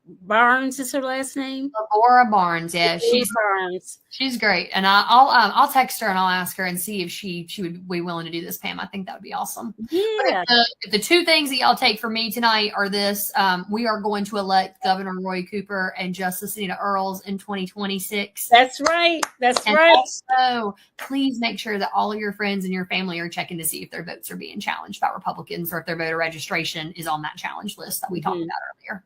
Barnes is her last name. Laura Barnes. Yeah, Barnes. She's great, and I'll text her and I'll ask her and see if she would be willing to do this, Pam. I think that would be awesome. Yeah. But if the two things that y'all take from me tonight are this: we are going to elect Governor Roy Cooper and Justice Anita Earls in 2026. That's right. That's and right. Also, please make sure that all of your friends and your family are checking to see if their votes are being challenged by Republicans or if their voter registration is on that challenge list that we talked about earlier.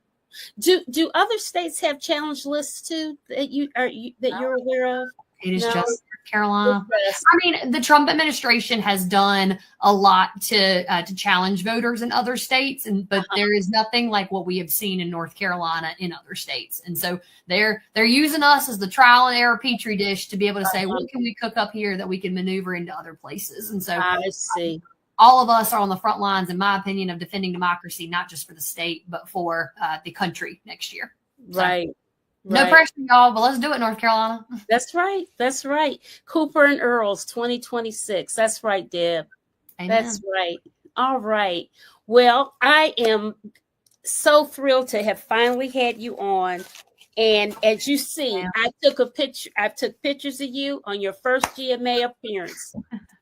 Do other states have challenge lists too that you're aware of? It is just North Carolina. I mean, the Trump administration has done a lot to challenge voters in other states, but there is nothing like what we have seen in North Carolina in other states. And so they're using us as the trial and error petri dish to be able to say, what can we cook up here that we can maneuver into other places? And so I see. All of us are on the front lines, in my opinion, of defending democracy, not just for the state, but for the country next year. Right. No pressure, y'all, but let's do it, North Carolina. That's right. That's right. Cooper and Earls, 2026. That's right, Deb. Amen. That's right. All right. Well, I am so thrilled to have finally had you on. And as you see, I took pictures of you on your first GMA appearance.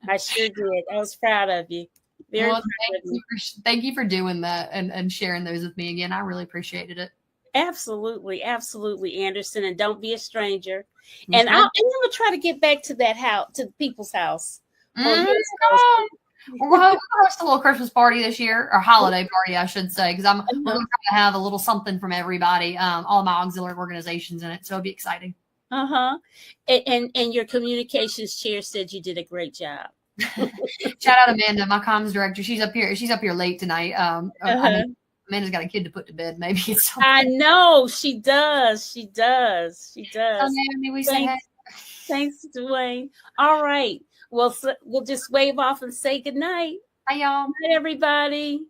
I sure did. I was proud of you. Very proud of you. Thank you for doing that and sharing those with me again. I really appreciated it. Absolutely. Absolutely, Anderson. And don't be a stranger. And I'm going to try to get back to that house, to people's house. We're going to host a little Christmas party this year, or holiday party, I should say, because we're going to have a little something from everybody, all my auxiliary organizations in it. So it'll be exciting. And your communications chair said you did a great job. Shout out Amanda, my comms director. She's up here late tonight. Amanda's got a kid to put to bed. Maybe it's something. I know she does. Thanks, Dwayne. All right. Well, we'll just wave off and say good night. Bye, y'all. Good night, everybody.